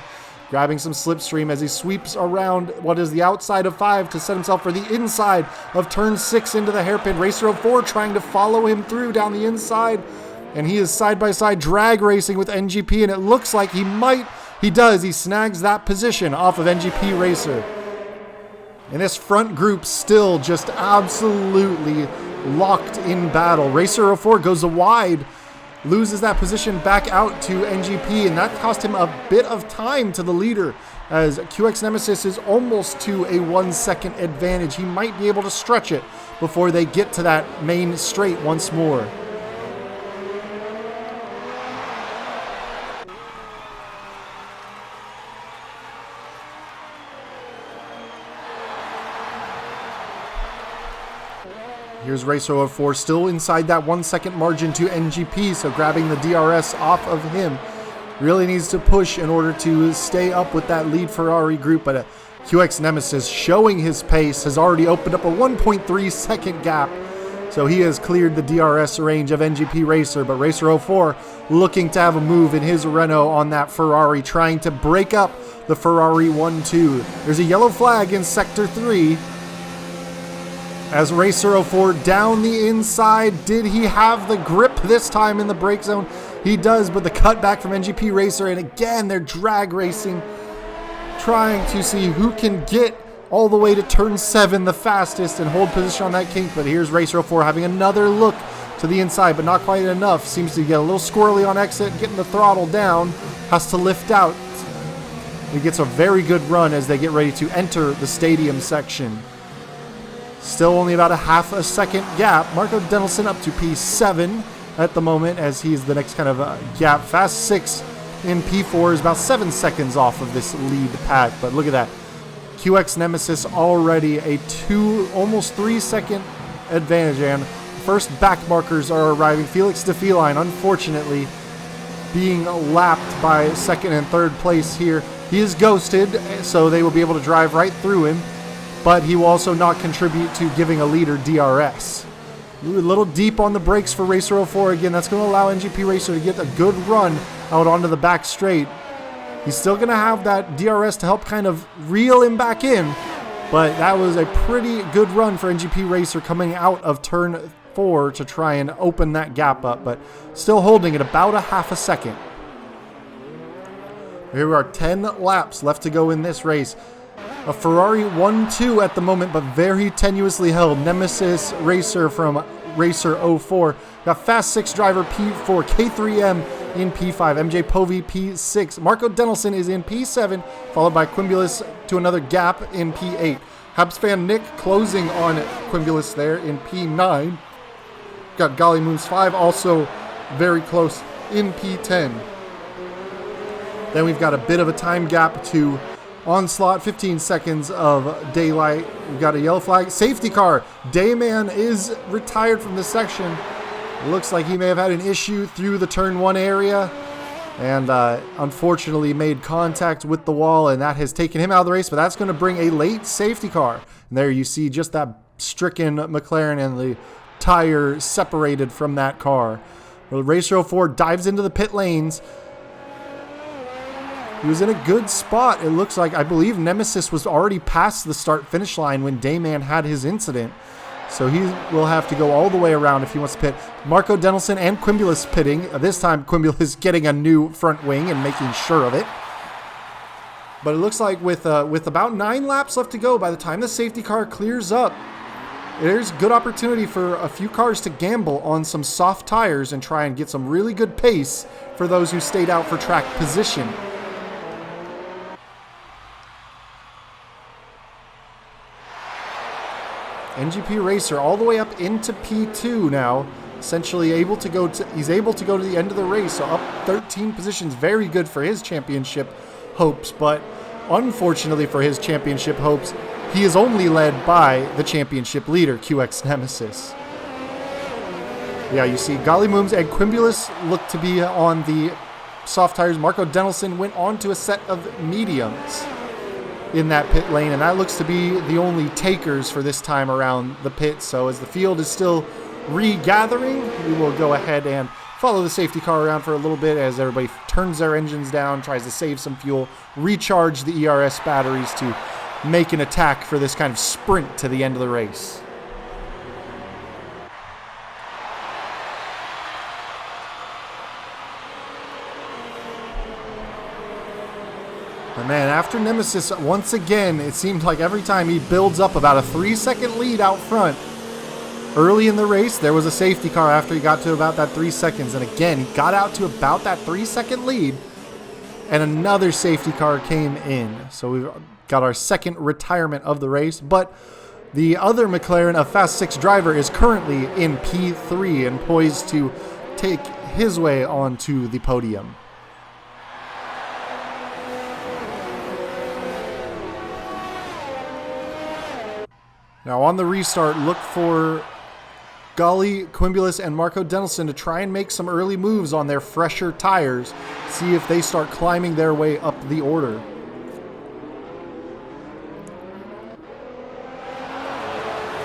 grabbing some slipstream as he sweeps around what is the outside of 5 to set himself for the inside of turn 6 into the hairpin. Racer 04 trying to follow him through down the inside, and he is side by side drag racing with NGP, and it looks like he does. He snags that position off of NGP Racer. And this front group still just absolutely locked in battle. Racer 04 goes wide, loses that position back out to NGP, and that cost him a bit of time to the leader as QX Nemesis is almost to a 1 second advantage. He might be able to stretch it before they get to that main straight once more. Here's Racer 04 still inside that 1 second margin to NGP, so grabbing the DRS off of him. Really needs to push in order to stay up with that lead Ferrari group, but QX Nemesis showing his pace has already opened up a 1.3 second gap. So he has cleared the DRS range of NGP Racer, but Racer 04 looking to have a move in his Renault on that Ferrari, trying to break up the Ferrari 1-2. There's a yellow flag in Sector 3. As Racer 04 down the inside, did he have the grip this time in the brake zone? He does, but the cutback from NGP Racer, and again, they're drag racing, trying to see who can get all the way to turn 7 the fastest and hold position on that kink. But here's Racer 04 having another look to the inside, but not quite enough. Seems to get a little squirrely on exit, getting the throttle down, has to lift out. He gets a very good run as they get ready to enter the stadium section. Still only about a half a second gap. Marco Denelson up to P7 at the moment, as he's the next kind of gap. Fast 6 in P4 is about 7 seconds off of this lead pack, but look at that. QX Nemesis already a almost 3 second advantage, and first back markers are arriving. Felix DeFeline, unfortunately, being lapped by second and third place here. He is ghosted, so they will be able to drive right through him, but he will also not contribute to giving a leader DRS. A little deep on the brakes for Racer 04 again. That's going to allow NGP Racer to get a good run out onto the back straight. He's still going to have that DRS to help kind of reel him back in, but that was a pretty good run for NGP Racer coming out of turn 4 to try and open that gap up, but still holding it about a half a second. Here are 10 laps left to go in this race. A Ferrari 1-2 at the moment, but very tenuously held. Nemesis Racer from Racer 04. Got Fast 6 driver P4, K3M in P5, MJ Povey P6. Marco Denelson is in P7, followed by Quimbulas to another gap in P8. Habs fan Nick closing on Quimbulas there in P9. Got Golly Moons 5 also very close in P10. Then we've got a bit of a time gap to Onslaught, 15 seconds of daylight. We've got a yellow flag. Safety car. Dayman is retired from this section. Looks like he may have had an issue through the turn 1 area and unfortunately made contact with the wall, and that has taken him out of the race, but that's going to bring a late safety car. And there you see just that stricken McLaren and the tire separated from that car. Well, Racer 04 dives into the pit lanes. He was in a good spot. It looks like, I believe Nemesis was already past the start-finish line when Dayman had his incident. So he will have to go all the way around if he wants to pit. Marco Denelson and Quimbulas pitting. This time Quimbulas getting a new front wing and making sure of it. But it looks like with about 9 laps left to go, by the time the safety car clears up, there's good opportunity for a few cars to gamble on some soft tires and try and get some really good pace for those who stayed out for track position. NGP Racer all the way up into P2 now, essentially he's able to go to the end of the race, so up 13 positions, very good for his championship hopes, but unfortunately for his championship hopes, he is only led by the championship leader, QX Nemesis. Yeah, you see Golly Mooms and Quimbulas look to be on the soft tires. Marco Denelson went on to a set of mediums in that pit lane, and that looks to be the only takers for this time around the pit. So as the field is still regathering, we will go ahead and follow the safety car around for a little bit as everybody turns their engines down, tries to save some fuel, recharge the ERS batteries to make an attack for this kind of sprint to the end of the race. But man, after Nemesis, once again, it seemed like every time he builds up about a 3-second lead out front. Early in the race, there was a safety car after he got to about that 3 seconds. And again, he got out to about that 3-second lead. And another safety car came in. So we've got our second retirement of the race. But the other McLaren, a Fast 6 driver, is currently in P3 and poised to take his way onto the podium. Now on the restart, look for Golly, Quimbulas, and Marco Denelson to try and make some early moves on their fresher tires. See if they start climbing their way up the order.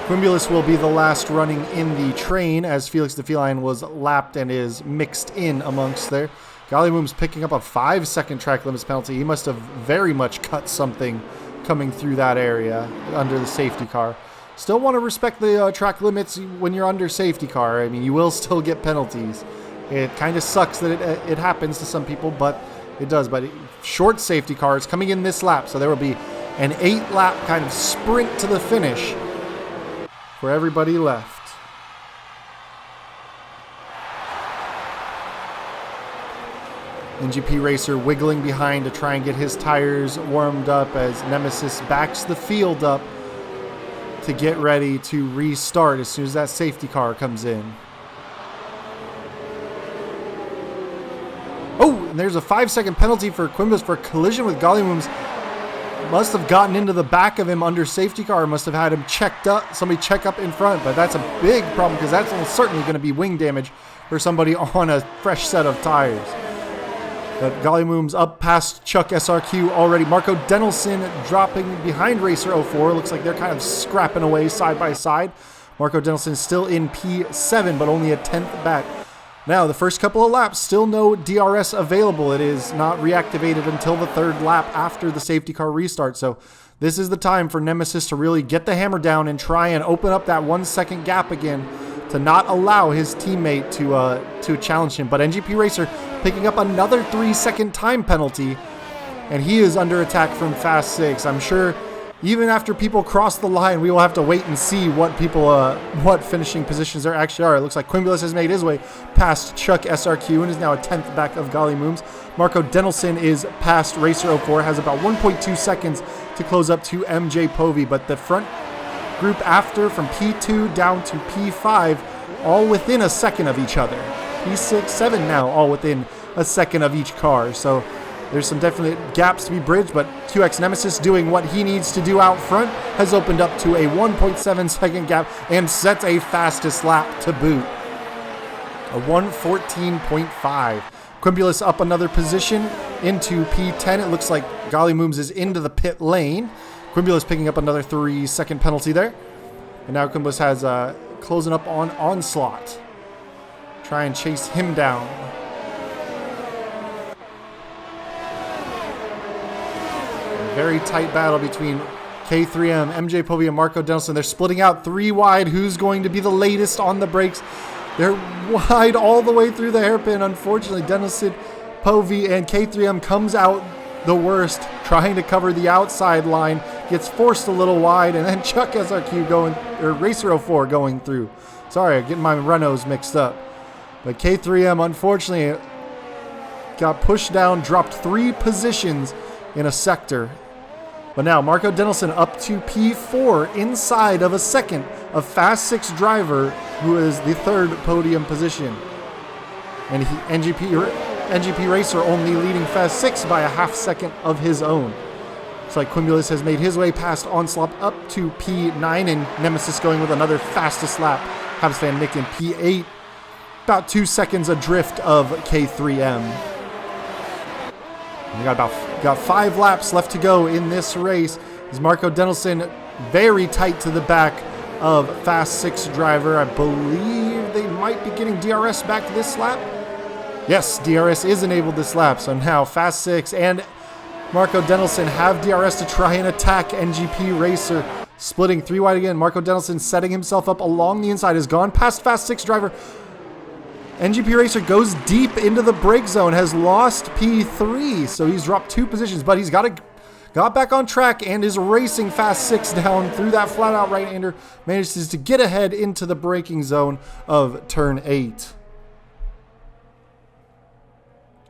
Quimbulas will be the last running in the train as Felix the Feline was lapped and is mixed in amongst there. Gollymoom's picking up a 5-second track limits penalty. He must have very much cut something coming through that area under the safety car. Still want to respect the track limits when you're under safety car. I mean, you will still get penalties. It kind of sucks that it happens to some people, but it does. But short safety car is coming in this lap, so there will be an 8-lap kind of sprint to the finish for everybody left. NGP Racer wiggling behind to try and get his tires warmed up as Nemesis backs the field up to get ready to restart as soon as that safety car comes in. Oh, and there's a 5-second penalty for Quimbulas for a collision with Gollymooms. Must have gotten into the back of him under safety car. Must have had him checked up. Somebody check up in front. But that's a big problem because that's almost certainly going to be wing damage for somebody on a fresh set of tires. But Gollymooms up past Chuck SRQ already. Marco Denelson dropping behind Racer 04. Looks like they're kind of scrapping away side by side. Marco Denelson still in P7, but only a 10th back. Now, the first couple of laps, still no DRS available. It is not reactivated until the 3rd lap after the safety car restart. So this is the time for Nemesis to really get the hammer down and try and open up that 1-second gap again to not allow his teammate to challenge him. But NGP Racer picking up another 3-second time penalty, and he is under attack from Fast 6. I'm sure even after people cross the line, we will have to wait and see what what finishing positions there actually are. It looks like Quimbulas has made his way past Chuck SRQ and is now a 10th back of Gollymooms. Marco Denelson is past Racer 04, has about 1.2 seconds to close up to MJ Povey, but the front group after from P2 down to P5 all within a second of each other. P6, 7 now all within a second of each car. So there's some definite gaps to be bridged, but QX Nemesis doing what he needs to do out front has opened up to a 1.7 second gap and sets a fastest lap to boot. A 1:14.5. Quimbulas up another position into P10. It looks like Gollymooms is into the pit lane. Quimbulas picking up another 3-second penalty there. And now Quimbulas has closing up on Onslaught. Try and chase him down. Very tight battle between K3M, MJ Povey, and Marco Denelson. They're splitting out 3 wide. Who's going to be the latest on the brakes? They're wide all the way through the hairpin. Unfortunately, Denelson, Povey, and K3M comes out the worst, trying to cover the outside line. Gets forced a little wide, and then Chuck SRQ Racer 04 going through. Sorry, I'm getting my Renaults mixed up. But K3M, unfortunately, got pushed down, dropped 3 positions in a sector. But now Marco Denelson up to P4 inside of a second of Fast 6 driver who is the 3rd podium position. And NGP Racer only leading Fast 6 by a half second of his own. It's like Quimbulas has made his way past Onslaught up to P9 and Nemesis going with another fastest lap. Habs Van Nick in P8. About 2 seconds adrift of K3M. We got 5 laps left to go in this race. As Marco Denelson very tight to the back of Fast 6 driver. I believe they might be getting DRS back this lap. Yes, DRS is enabled this lap. So now Fast 6 and Marco Denelson have DRS to try and attack NGP Racer. Splitting 3 wide again. Marco Denelson setting himself up along the inside. Has gone past Fast 6 driver. NGP Racer goes deep into the brake zone, has lost P3, so he's dropped 2 positions, but he's got back on track and is racing Fast 6 down through that flat-out right-hander, manages to get ahead into the braking zone of turn 8.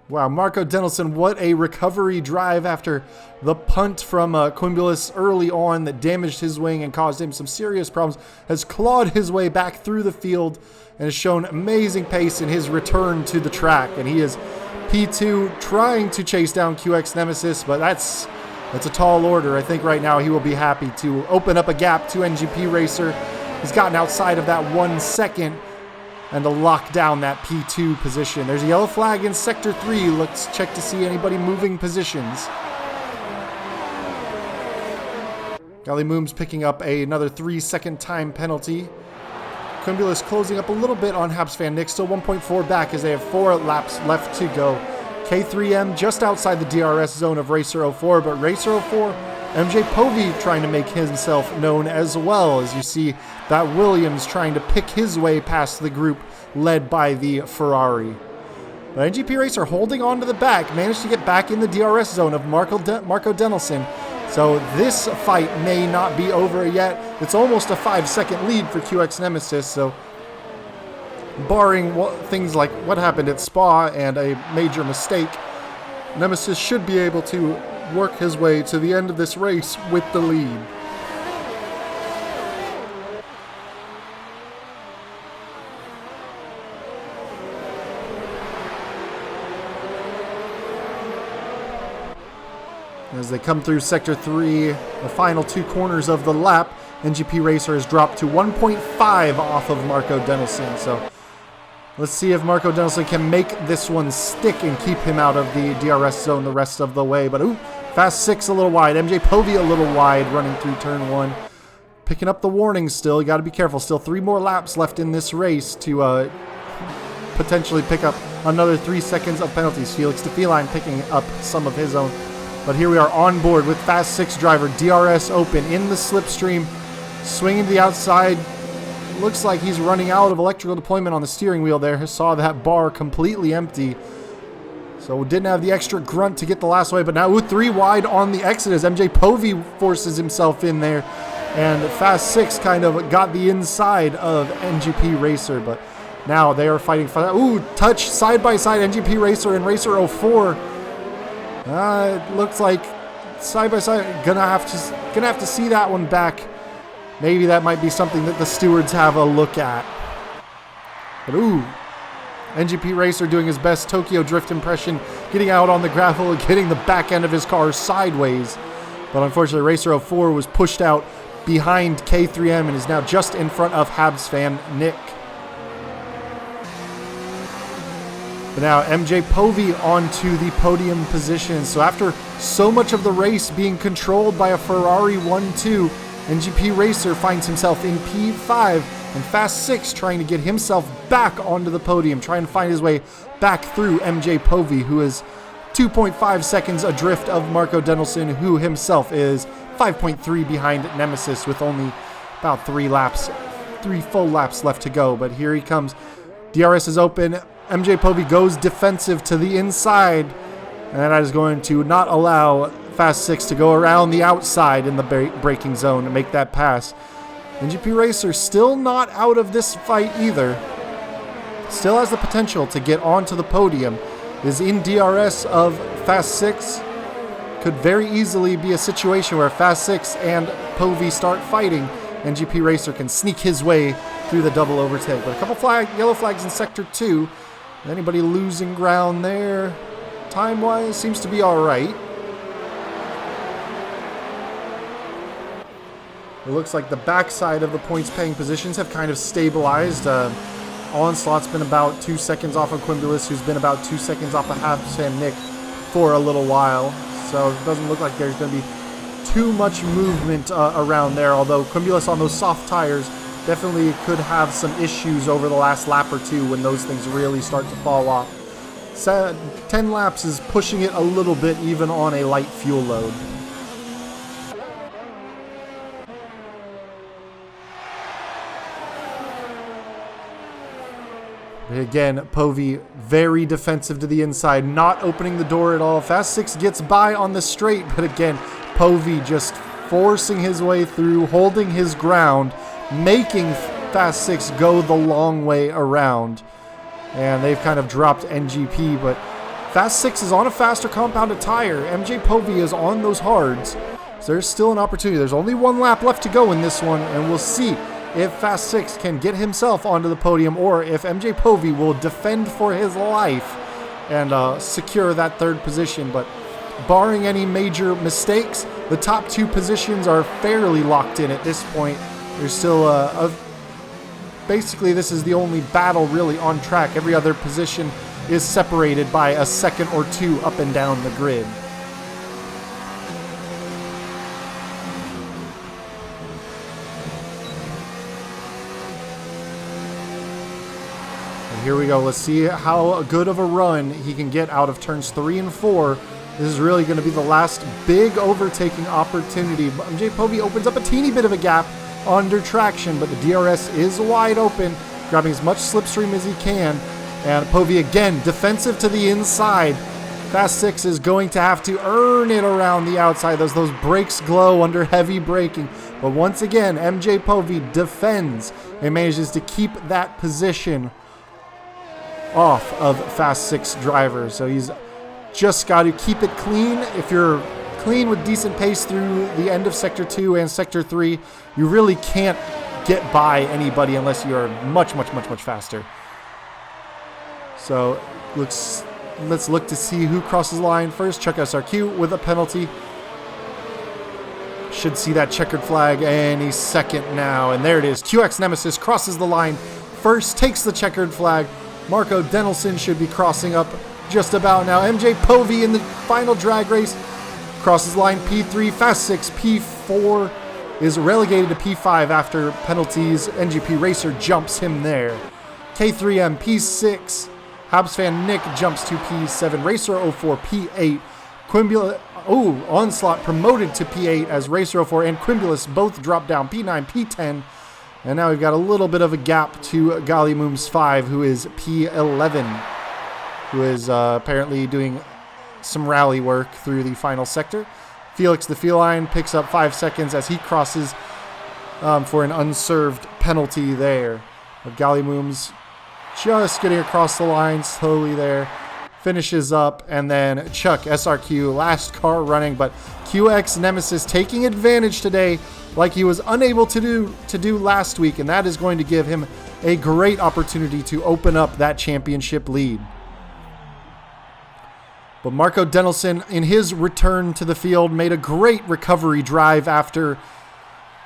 Wow, Marco Denelson, what a recovery drive after the punt from Quimbulas early on that damaged his wing and caused him some serious problems, has clawed his way back through the field and has shown amazing pace in his return to the track. And he is P2 trying to chase down QX Nemesis, but that's a tall order. I think right now he will be happy to open up a gap to NGP Racer He's gotten outside of that 1 second and to lock down that P2 position. There's a yellow flag in Sector 3. Let's check to see anybody moving positions. Gally Moom's picking up another 3-second time penalty. Quimbulas closing up a little bit on Habs fan Nick, still 1.4 back as they have 4 laps left to go. K3M just outside the DRS zone of Racer 04, but Racer 04, MJ Povey trying to make himself known as well, as you see that Williams trying to pick his way past the group led by the Ferrari. But NGP Racer holding on to the back, managed to get back in the DRS zone of Marco Denelson. So this fight may not be over yet. It's almost a 5-second lead for QX Nemesis, so barring things like what happened at Spa and a major mistake, Nemesis should be able to work his way to the end of this race with the lead. As they come through Sector 3, the final 2 corners of the lap, NGP Racer has dropped to 1.5 off of Marco Denelson. So let's see if Marco Denelson can make this one stick and keep him out of the DRS zone the rest of the way. But ooh, Fast 6 a little wide. MJ Povey a little wide running through turn 1. Picking up the warnings still. You got to be careful. Still 3 more laps left in this race to potentially pick up another 3 seconds of penalties. Felix DeFeline picking up some of his own. But here we are on board with Fast 6 driver. DRS open in the slipstream. Swinging to the outside. Looks like he's running out of electrical deployment on the steering wheel there. Saw that bar completely empty. So didn't have the extra grunt to get the last way. But now with 3 wide on the exit as MJ Povey forces himself in there. And Fast 6 kind of got the inside of NGP Racer. But now they are fighting for that. Ooh, touch side by side NGP Racer and Racer 04. It looks like side by side. Gonna have to see that one back. Maybe that might be something that the stewards have a look at. But ooh, NGP Racer doing his best Tokyo Drift impression, getting out on the gravel, getting the back end of his car sideways. But unfortunately, Racer 04 was pushed out behind K3M and is now just in front of Habs fan Nick. But now MJ Povey onto the podium position. So after so much of the race being controlled by a Ferrari 1-2, NGP Racer finds himself in P5 and Fast 6 trying to get himself back onto the podium, trying to find his way back through MJ Povey, who is 2.5 seconds adrift of Marco Denelson, who himself is 5.3 behind Nemesis with only about 3 full laps left to go. But here he comes. DRS is open. MJ Povey goes defensive to the inside, and that is going to not allow Fast 6 to go around the outside in the braking zone to make that pass. NGP Racer still not out of this fight either. Still has the potential to get onto the podium. Is in DRS of Fast 6. Could very easily be a situation where Fast 6 and Povey start fighting. NGP Racer can sneak his way through the double overtake. But a couple yellow flags in Sector 2. Anybody losing ground there? Time-wise, seems to be all right. It looks like the backside of the points-paying positions have kind of stabilized. Onslaught's been about 2 seconds off of Quimbulas, who's been about 2 seconds off of Habs fan Nick for a little while. So it doesn't look like there's going to be too much movement around there, although Quimbulas on those soft tires definitely could have some issues over the last lap or 2 when those things really start to fall off. 10 laps is pushing it a little bit even on a light fuel load. Again, Povey very defensive to the inside, not opening the door at all. Fast 6 gets by on the straight, but again, Povey just forcing his way through, holding his ground, making Fast 6 go the long way around. And they've kind of dropped NGP, but Fast 6 is on a faster compounded tire. MJ Povey is on those hards, so there's still an opportunity. There's only 1 lap left to go in this one, and we'll see if Fast 6 can get himself onto the podium or if MJ Povey will defend for his life and secure that 3rd position. But barring any major mistakes, the top 2 positions are fairly locked in at this point. There's still a basically this is the only battle really on track. Every other position is separated by a second or two up and down the grid. And here we go. Let's see how good of a run he can get out of turns 3 and 4. This is really going to be the last big overtaking opportunity. MJ Povey opens up a teeny bit of a gap under traction, but the DRS is wide open, grabbing as much slipstream as he can. And Povey again, defensive to the inside. Fast 6 is going to have to earn it around the outside. Those brakes glow under heavy braking. But once again, MJ Povey defends and manages to keep that position off of Fast 6 drivers. So he's just got to keep it clean. If you're clean with decent pace through the end of Sector 2 and Sector 3, you really can't get by anybody unless you're much faster. So let's look to see who crosses the line first. Chuck SRQ with a penalty. Should see that checkered flag any second now. And there it is. QX Nemesis crosses the line first, takes the checkered flag. Marco Denelson should be crossing up just about now. MJ Povey in the final drag race crosses line P3. Fast 6 P4 is relegated to P5 after penalties. NGP Racer jumps him there. K3M P6. Habs fan Nick jumps to P7. Racer 04 P8. Onslaught promoted to P8 as Racer 04 and Quimbulus both drop down P9, P10. And now we've got a little bit of a gap to Gallimooms 5, who is P11, who is apparently doing some rally work through the final sector. Felix the Feline picks up 5 seconds as he crosses for an unserved penalty there. Gallimooms just getting across the line slowly there. Finishes up, and then Chuck SRQ, last car running, but QX Nemesis taking advantage today like he was unable to do last week, and that is going to give him a great opportunity to open up that championship lead. But Marco Denelson, in his return to the field, made a great recovery drive after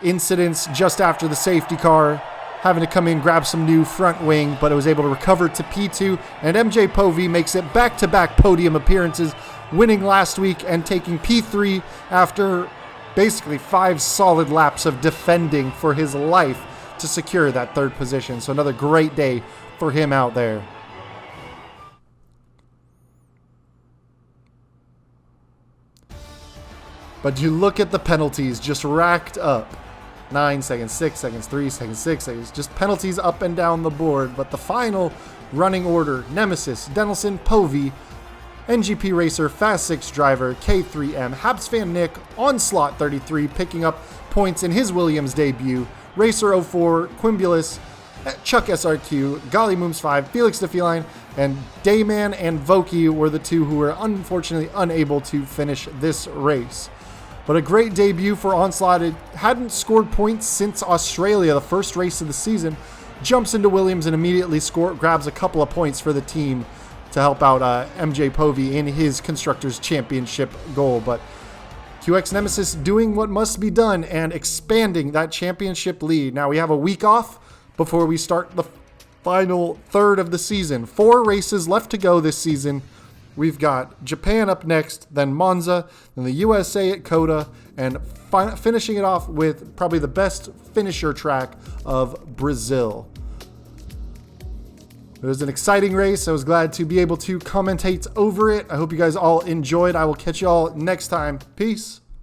incidents just after the safety car, having to come in, grab some new front wing, but it was able to recover to P2, and MJ Povey makes it back-to-back podium appearances, winning last week and taking P3 after basically 5 solid laps of defending for his life to secure that 3rd position. So another great day for him out there. But you look at the penalties just racked up. 9 seconds, 6 seconds, 3 seconds, 6 seconds. Just penalties up and down the board. But the final running order, Nemesis, Denelson, Povey, NGP Racer, Fast 6 driver, K3M, Habs fan Nick, Onslaught 33, picking up points in his Williams debut, Racer 04, Quimbulus, Chuck SRQ, Gallimooms 5, Felix the Feline, and Dayman and Voki were the 2 who were unfortunately unable to finish this race. But a great debut for Onslaught. It hadn't scored points since Australia, the first race of the season. Jumps into Williams and immediately grabs a couple of points for the team to help out MJ Povey in his Constructors' Championship goal. But QX Nemesis doing what must be done and expanding that championship lead. Now we have a week off before we start the final 3rd of the season. 4 races left to go this season. We've got Japan up next, then Monza, then the USA at Coda, and finishing it off with probably the best finisher track of Brazil. It was an exciting race. I was glad to be able to commentate over it. I hope you guys all enjoyed. I will catch you all next time. Peace.